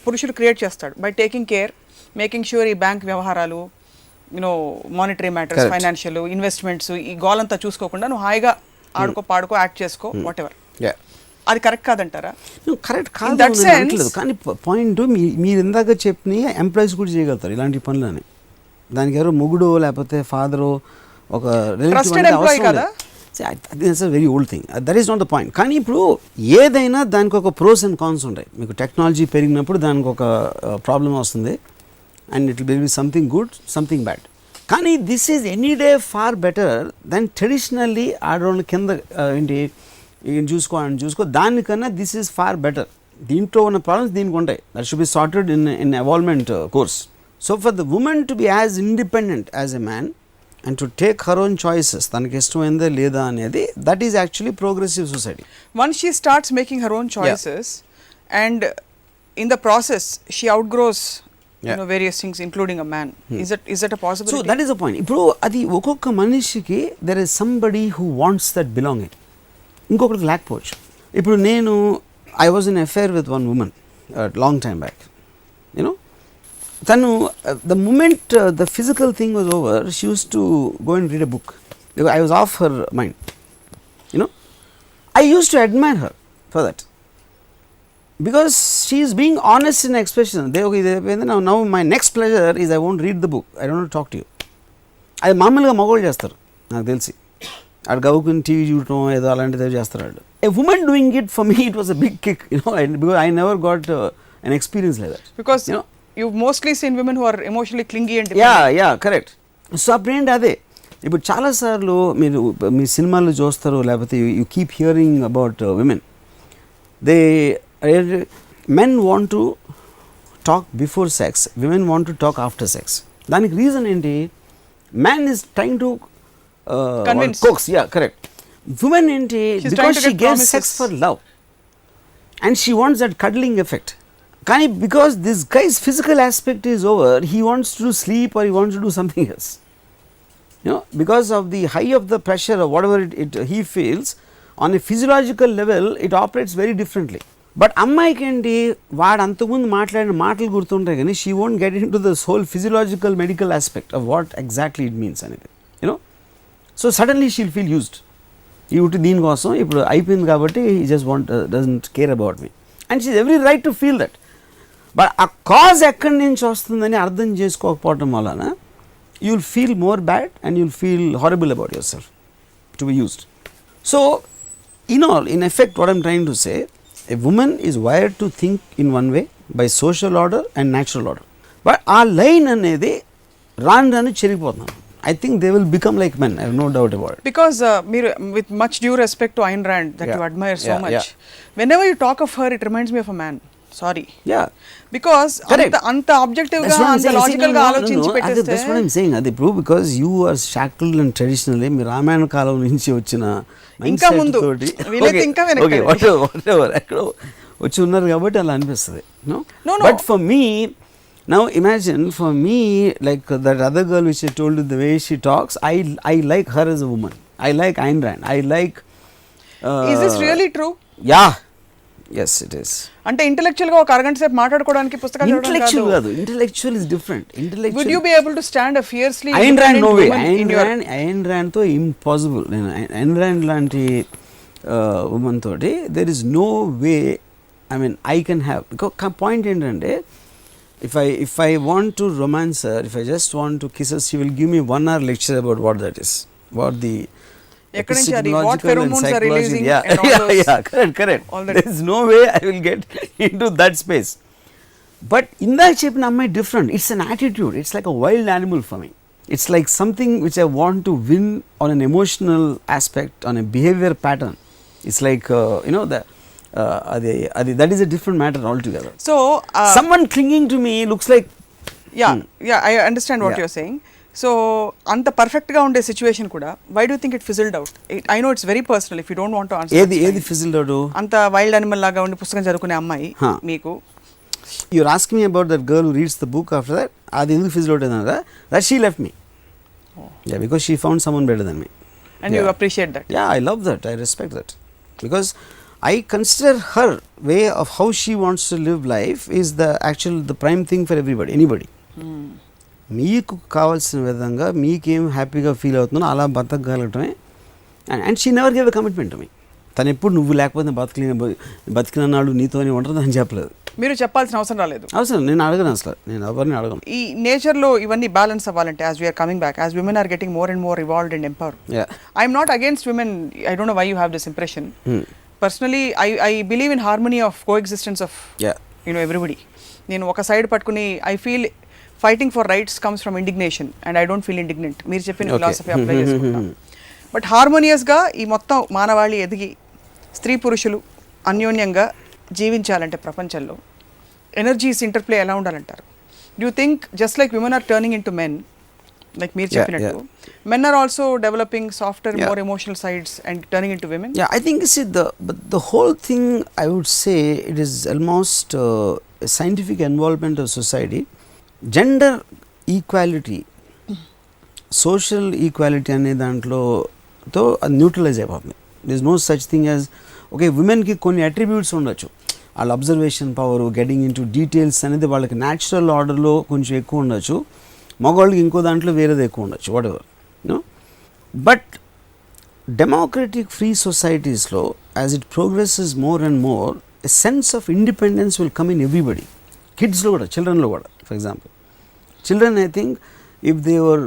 A: పురుషుడు క్రియేట్ చేస్తాడు by taking care, making sure ఈ బ్యాంక్ వ్యవహారాలు you know monetary matters,
B: Correct.
A: Financial, investments, ఈ గోలంతా చూసుకోకుండా నువ్వు హాయిగా ఆడుకో, పాడుకో, యాక్ట్ చేసుకో, వాట్ ఎవర్.
B: Yeah.
A: అది కరెక్ట్ కాదంటారా?
B: కరెక్ట్
A: In
B: కాదు
A: that
B: నేను
A: sense-
B: అనట్లేదు. కానీ పాయింట్ మీరు ఇందాక చెప్పిన ఎంప్లాయీస్ కూడా చేయగలుగుతారు ఇలాంటి పనులని. దానికి ఎవరో మొగుడో లేకపోతే ఫాదరో ఒక
A: Trusted employee కదా?
B: That's a very old thing. That is not the point. కానీ ఇప్పుడు ఏదైనా దానికి ఒక ప్రోస్ అండ్ కాన్స్ ఉంటాయి. మీకు టెక్నాలజీ పెరిగినప్పుడు దానికి ఒక ప్రాబ్లం వస్తుంది, and it will be something good, something bad. కానీ this is any day far better than traditionally ఆడవాళ్ళ కింద ఏంటి ఈయన చూసుకో అని చూసుకో, దానికన్నా దిస్ ఈజ్ ఫార్ బెటర్. దీంట్లో ఉన్న ప్రాబ్లమ్స్ దీనికి ఉంటాయి. That should be sorted in evolvement course. So for the women to be as independent as a man and to take her own choices, తనకి ఇష్టమైందా లేదా అనేది, that is actually progressive society.
A: Once she starts making her own choices, and in the process she outgrows various things including a man. Is that a possibility?
B: So that is the point. ఇప్పుడు అది ఒక్కొక్క మనిషికి there is somebody who wants that belonging, ఇంకొకరికి లేకపోవచ్చు. ఇప్పుడు నేను I was in affair with one women long time back. You know తను the moment the physical thing was over, she use to go and read a book. I was of her mind. You know I use to admire her for that, because she is being honest in expression. ఇది అయిపోయింది, now my next pleasure is I won't read the book, I don't talk to you. అది మామూలుగా మగవాళ్ళు చేస్తారు నాకు తెలిసి. ఆడు గవ్వుకుని TV చూడటం ఏదో అలాంటిది చేస్తారు వాళ్ళు. A woman doing it for me it was a big kick, because I never got an experience like that.
A: Because you've mostly seen women who are emotionally clingy and
B: yeah correct. So అప్పుడేంటి అదే ఇప్పుడు చాలాసార్లు మీరు మీ సినిమాల్లో చూస్తారు, లేకపోతే you keep hearing about women. They men want to talk before sex, women want to talk after sex. దానికి రీజన్ ఏంటి? Man is trying to
A: Convince.
B: Coax. Yeah correct. Woman ఏంటి?
A: She's
B: because
A: trying to
B: she
A: get
B: gives
A: promises.
B: Sex for love and she wants that cuddling effect. కానీ because this guys physical aspect is over, he wants to do sleep or he wants to do something else. Because of the high of the pressure or whatever he feels on a physiological level, it operates very differently. But అమ్మాయికి ఏంటి, వాడు అంతకుముందు మాట్లాడిన మాటలు గుర్తుంటాయి కానీ she won't get into this whole physiological medical aspect of what exactly it means అనేది. So suddenly she'll feel used. ఇటు దీనికోసం ఇప్పుడు అయిపోయింది కాబట్టి he just doesn't care about me, and she every right to feel that. But ఆ cause ఎక్కడి నుంచి వస్తుందని అర్థం చేసుకోకపోవటం వలన you will feel more bad and you will feel horrible about yourself to be used. So in effect what I am trying to say, a woman is wired to think in one way by social order and natural order, but our line anedi ranu cheripothunam. I think they will become like men, I have no doubt about it.
A: Because with much due respect to Ayn Rand that you admire so much, whenever you talk of her it reminds me of a man. Sorry.
B: Yeah.
A: Because anta objective ga anta logical ga ఆలోచించి పెట్టేస్తే,
B: that's what I'm saying. అది prove because you are shackled and traditionally మీ రామాయణ కాలం నుంచి వచ్చిన
A: ఇంకా ముందు వీలైతే ఇంకా వెనక్కి
B: whatever ఎక్కడో వచ్చి ఉన్నారు కాబట్టి అలా అనిపిస్తుంది.
A: No.
B: But for me now, imagine for me, like that other girl which I told you, the way she talks, I like her as a woman. I like Ayn Rand. I like
A: is this really true?
B: Yeah. Yes, it is.
A: అంటే intellectual గా ఒక అరగంట సేపు మాట్లాడుకోవడానికి పుస్తకాలు చదవడం కాదు.
B: Intellectual is different.
A: Would you be able to stand a fiercely
B: Ayn Rand no way.
A: Ayn
B: Rand తో ఇంపాసిబుల్. నేను Ayn Rand లాంటి ఉమెన్ తోటి there is no way, I mean I can have, because point ఏంటంటే if I want to romance her, if I just want to kiss her, she will give me 1 hour lecture about what that is, what the
A: ఎక్కడి నుంచి అది what pheromones are releasing
B: and
A: all those.
B: correct there is no way I will get into that space. But ఇందాక చెప్పిన అమ్మాయి different. It's an attitude. It's like a wild animal for me. It's like something which I want to win on an emotional aspect, on a behavior pattern. It's like that is a different matter altogether.
A: So
B: someone clinging to me looks like
A: I understand what you're saying. So అంత perfect గా ఉండే situation కూడా why do think it fizzled out? I know it's very personal, if you don't want to answer.
B: ఏది fizzled out?
A: అంత wild animal లాగా ఉండి పుస్తకం చదువుకునే అమ్మాయి మీకు.
B: You're asking me about that girl who reads the book after that? అది ఎందుకు ఫిజిల్ అవుట్ అయిందా? That she left me. Yeah, because she found someone better than me.
A: And you appreciate that?
B: Yeah, I love that. I respect that. Because I consider her way of how she wants to live life is the prime thing for everybody, anybody. మీకు కావాల్సిన విధంగా మీకేం హ్యాపీగా feel అవుతుందో అలా బతకగలగటమే. And she never give a commitment to me. తను ఎప్పుడు నువ్వు లేకపోతే బతికిన నాడు నీతోనే ఉంటుంది అని చెప్పలేదు.
A: మీరు చెప్పాల్సిన అవసరం రాలేదు.
B: అవసరం నేను అడగను, అసలు నేను ఎవరిని అడగను.
A: ఈ నేచర్లో ఇవన్నీ బ్యాలెన్స్ అవ్వాలంటే as we're coming back, as women are getting more and more evolved and empowered. I'm not against women, I don't know why you have this impression. Personally I believe in harmony of coexistence of everybody. నేను ఒక side పట్టుకుని I feel fighting for rights comes from indignation and I don't feel indignant. మీరు చెప్పిన philosophy apply చేసుకుంటాం. But హార్మోనియస్గా ఈ మొత్తం మానవాళి ఎదిగి స్త్రీ పురుషులు అన్యోన్యంగా జీవించాలంటే ప్రపంచంలో ఎనర్జీస్ ఇంటర్ప్లే ఎలా ఉండాలంటారు? Do you think just like women are turning in to men, like మీరు చెప్పినట్టు men are also developing software more emotional sides and turning in to women?
B: I think the whole thing, I would say it is almost a scientific involvement of society. Gender equality, social equality అనే దాంట్లోతో neutralise అయిపోతుంది. This no such thing as okay విమెన్కి కొన్ని attributes ఉండొచ్చు, వాళ్ళ observation power, getting into details అనేది వాళ్ళకి natural ఆర్డర్లో కొంచెం ఎక్కువ ఉండొచ్చు, మగవాళ్ళకి ఇంకో దాంట్లో వేరేది ఎక్కువ ఉండొచ్చు, whatever no. But democratic free సొసైటీస్లో as it progresses more and more a sense of independence will come in everybody. కిడ్స్లో కూడా, చిల్డ్రన్లో కూడా. For example children, I think if they were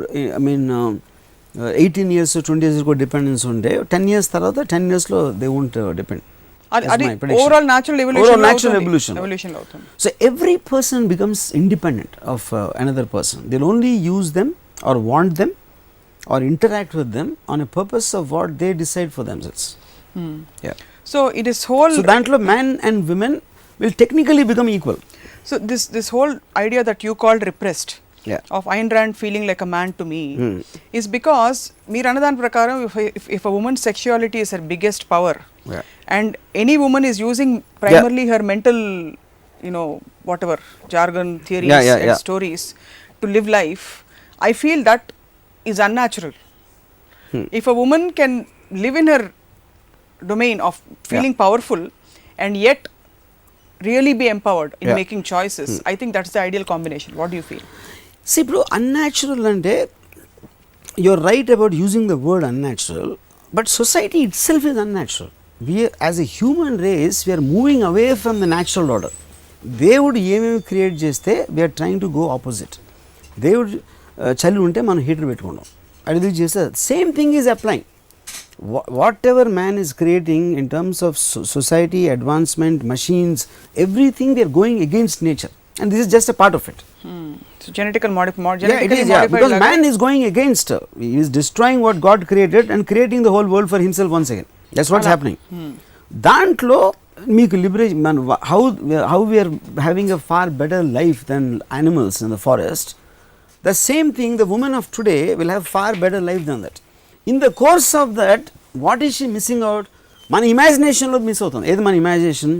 B: 18 years 20 years కూడా డిపెండెన్స్ ఉంటే 10 years తర్వాత 10 yearsలో they won't depend.
A: Overall natural evolution అవుతుంది.
B: So every person becomes independent of another person. They'll only use them or want them or interact with them on a purpose of what they decide for themselves. Yeah.
A: So it is whole.
B: So dantlo men and women will technically become equal.
A: So this whole idea that you called repressed,
B: yeah,
A: of Ayn Rand feeling like a man to me, is because meer anadan prakaram if a woman's sexuality is her biggest power,
B: yeah,
A: and any woman is using primarily her mental, whatever jargon, theories, and stories to live life, I feel that is unnatural. If a woman can live in her domain of feeling powerful and yet really be empowered in making choices, I think that's the ideal combination. What do you feel?
B: See bro, unnatural ante you're right about using the word unnatural, but society itself is unnatural. We as a human race, we are moving away from the natural order. దేవుడు ఏమేమి create చేస్తే we are trying to go opposite. దేవుడు చలి ఉంటే మనం heater పెట్టుకుంటాం, అది చేస్తే same thing is applying. Whatever man is creating in terms of society, advancement, machines, everything they are going against nature, and this is just a part of it.
A: So genetically modified.
B: Because man is going against, he is destroying what God created and creating the whole world for himself once again. That's what's happening. దాంట్లో మీకు liberation, man, how we are having a far better life than animals in the forest. The same thing, the woman of today will have far better life than that. In the course of that, what is she missing out? మన ఇమాజినేషన్లో miss అవుతుంది. ఏది మన imagination?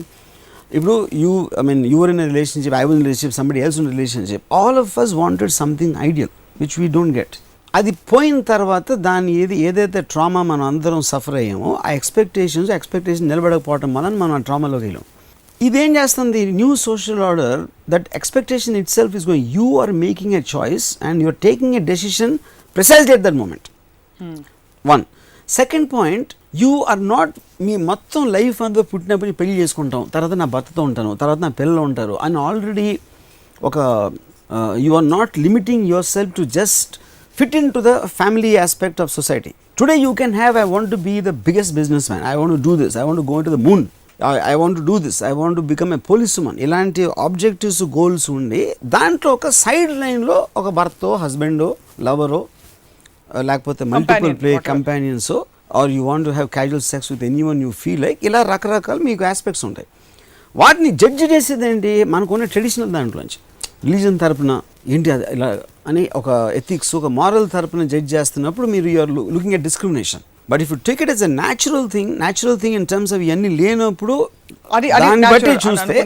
B: ఇప్పుడు you were in a relationship, I was in a relationship, somebody else in a relationship. All of us wanted something ideal, which we don't get. అది పోయిన తర్వాత దాన్ని ఏదైతే ట్రామా మనం అందరం సఫర్ అయ్యామో, ఆ ఎక్స్పెక్టేషన్ నిలబడకపోవటం వలన మనం ఆ ట్రామాలోకి వెళ్ళాం. ఇదేం చేస్తుంది? New social order, that expectation itself is going, you are making a choice and you are taking a decision precisely at that moment. One. Second point, you are not, మీ మొత్తం life అంతా పుట్టినప్పుడు పెళ్లి చేసుకుంటాం, తర్వాత నా భర్తతో ఉంటాను, తర్వాత నా పిల్లలు ఉంటారు అని ఆల్రెడీ ఒక you are not limiting yourself to just fit into the family aspect of society. Today you can have, I want to be the biggest businessman, I want to do this, I want to go into the moon, I want to do this, I want to become a policeman. ఇలాంటి objectives, goals ఉండి దాంట్లో ఒక side లైన్లో ఒక భర్తో, హస్బెండో, లవరో, లేకపోతే multiple play companions, or you want to have casual sex with anyone you feel like, ఇలా రకరకాల మీకు ఆస్పెక్ట్స్ ఉంటాయి. వాటిని జడ్జి చేసేది ఏంటి? మనకున్న ట్రెడిషనల్ దాంట్లోంచి, రిలీజన్ తరపున ఏంటి అది ఇలా అని ఒక ఎథిక్స్, ఒక మారల్ తరపున జడ్జ్ చేస్తున్నప్పుడు మీరు you are looking at discrimination. But if you take it as a natural thing in terms of ఇవన్నీ లేనప్పుడు, దాన్ని బట్టి చూస్తే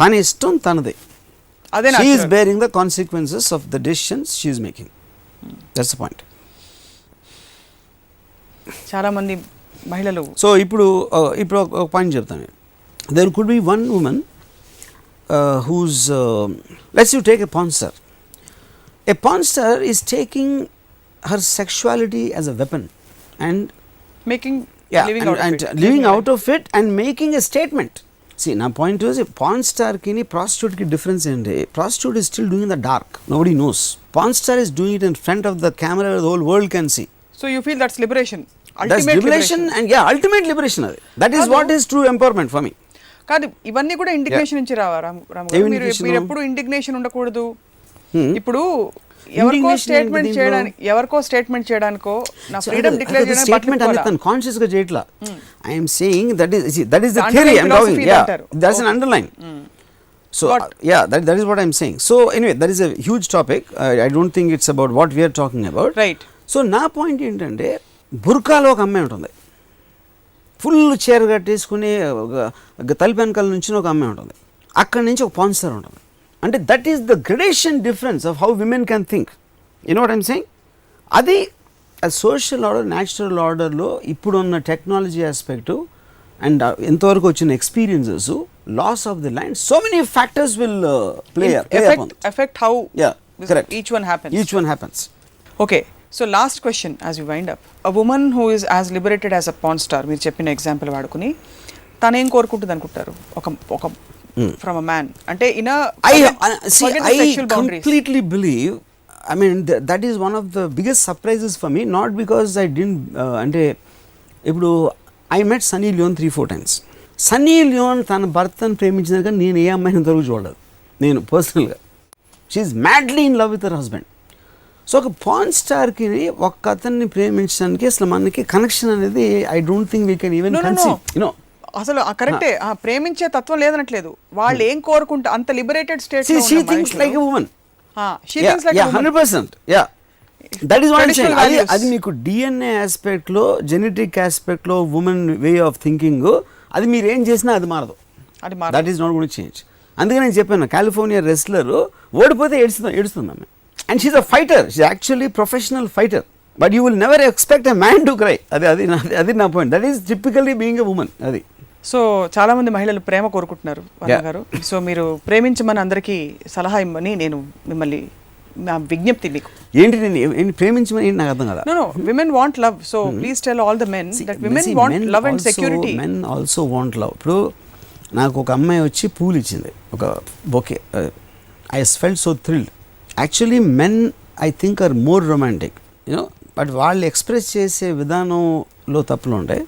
B: తన ఇష్టం తనదే. She is bearing the consequences of the decisions she is making. That's the point.
A: చాలా మంది మహిళలు.
B: సో ఇప్పుడు ఒక పాయింట్ చెప్తాను. There could be one women who's let's you take a porn star A porn star is taking her sexuality as a weapon and
A: making
B: living out of it and making a statement. See, now point is, a porn star ki prostitute ki difference ende. Prostitute is still doing in the dark, nobody knows. Porn star is doing it in front of the camera where the whole world can see.
A: So you feel that's liberation,
B: That's
A: ultimate
B: liberation, and ultimate liberation adi. That is what is true empowerment for me.
A: కాదు ఇవన్నీ కూడా indignation నుంచి రావా రామ్ గారు? మీరు
B: indignation?
A: మీరు ఎప్పుడు indignation ఉండకూడదు.
B: Hmm.
A: ఇప్పుడు ఎవరికో
B: Indignation
A: స్టేట్మెంట్
B: ఏంటి
A: చేయడానికి, ఎవరికో స్టేట్మెంట్ చేయడానికో నా ఫ్రీడమ్ డిక్లేర్ చేయడానికి
B: స్టేట్మెంట్ అనేది తను కాన్షియస్ గా చేయట్లా. I am saying that is the
A: The
B: theory
A: underlying
B: I am talking.
A: philosophy
B: Yeah,
A: అంటారు.
B: that's an underline. So that is what I am saying. So anyway, that is a huge topic. I don't think it's about what we are talking about.
A: Right.
B: So నా point ఏంటంటే, బుర్కాలో ఒక అమ్మాయి ఉంటుంది, full చీర కట్టేసుకుని తలుపు వెనకాల నుంచి ఒక అమ్మాయి ఉంటుంది, అక్కడి నుంచి ఒక పాన్ స్టార్ ఉంటుంది. అంటే that is the gradation difference of how women can think. You know what I'm saying? అది సోషల్ ఆర్డర్, న్యాచురల్ ఆర్డర్లో ఇప్పుడున్న టెక్నాలజీ ఆస్పెక్టు అండ్ ఎంతవరకు వచ్చిన experiences, loss of the land, so many factors will play
A: effect how
B: correct.
A: each one happens.
B: happens.
A: Okay, so last question as we wind up. A woman who is as liberated as a porn star, మీరు చెప్పిన example వాడుకుని తనేం కోరుకుంటుంది అనుకుంటారు ఒక from a man? అంటే in a forget the sexual boundaries.
B: Completely believe, I mean, that is one of the biggest surprises for me, not because I didn't అంటే ఇప్పుడు I met Sunny Leone 3-4 times. Sunny Leone తన భర్తను ప్రేమించిన కానీ నేను ఏ అమ్మాయిని ఇంతవరకు చూడలేదు, నేను పర్సనల్గా. She is madly in love with her husband. So ఒక పాన్ స్టార్కి ఒక అతన్ని ప్రేమించడానికి అసలు మనకి కనెక్షన్ అనేది I don't think we can even conceive. You know
A: అసలు కరెక్టే, ప్రేమించే తత్వం లేదనట్లేదు, వాళ్ళు ఏం కోరుకుంటా అంత liberated state.
B: She thinks like a woman.
A: She thinks like a woman
B: 100%. Yeah, that is what I'm saying. అది మీకు డిఎన్ఏ ఆస్పెక్ట్లో, జెనెటిక్ ఆస్పెక్ట్లో ఉమెన్ వే ఆఫ్ థింకింగ్, అది మీరు ఏం చేసినా అది మారదు. That is not going to change. అందుకే నేను చెప్పాను, కాలిఫోర్నియా రెస్లర్ ఓడిపోతే ఏడుస్తుంది ఆమె. And she's a fighter, she actually professional fighter, but you will never expect a man to cry. అది నా point. That is typically being a woman. అది
A: so చాలా మంది మహిళలు ప్రేమ కోరుకుంటున్నారు వర్మ గారు. సో మీరు ప్రేమించమని అందరికీ సలహా ఇమ్మని నేను మిమ్మల్ని, నా విజ్ఞప్తి మీకు
B: ఏంటి, నేను ప్రేమించమని ఏంటి నాకు అర్థం కదా.
A: No, women want love, so please tell all the men that women want love and security.
B: Men also want love. ఇప్పుడు నాకు ఒక అమ్మాయి వచ్చి పూలు ఇచ్చింది, ఒక bouquet. I felt so thrilled. Actually men I think are more romantic, you know, but వాళ్ళు express చేసే విధానంలో తప్పులు ఉంటాయి,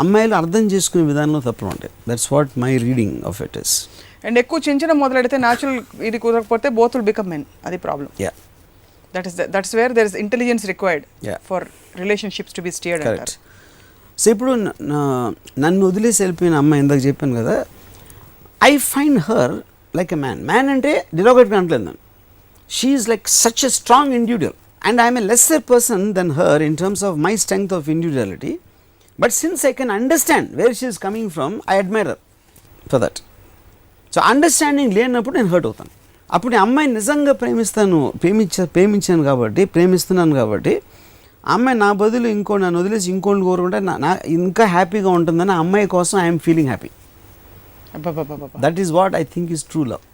B: అమ్మాయిలు అర్థం చేసుకునే విధానంలో తప్పులు ఉంటాయి. That's what my reading of it is.
A: And ఎక్కువ చించడం మొదలెడితే న్యాచురల్ ఇది కుదరకపోతే బోత్ విల్ బికమ్ మెన్. అది problem.
B: Yeah,
A: that's where there is intelligence required for relationships to be steered అంటారు.
B: సో ఇప్పుడు నన్ను వదిలేసి వెళ్ళిపోయిన అమ్మాయి ఇందాక చెప్పాను కదా, I find her like a man. Man అంటే డిరోగేట్గా అనట్లేదు నేను. She is like such a strong individual and I'm a lesser person then her in terms of my strength of individuality. But since I can understand where she is coming from, I admire her for that. So understanding లేనప్పుడు నేను hurt అవుతాను. అప్పుడు ఈ అమ్మాయిని నిజంగా ప్రేమించాను కాబట్టి, ప్రేమిస్తున్నాను కాబట్టి, ఆ అమ్మాయి నా బదులు నన్ను వదిలేసి ఇంకోటి కోరుకుంటే నా ఇంకా హ్యాపీగా ఉంటుందని ఆ అమ్మాయి కోసం I'm feeling happy. That is what I think is true love.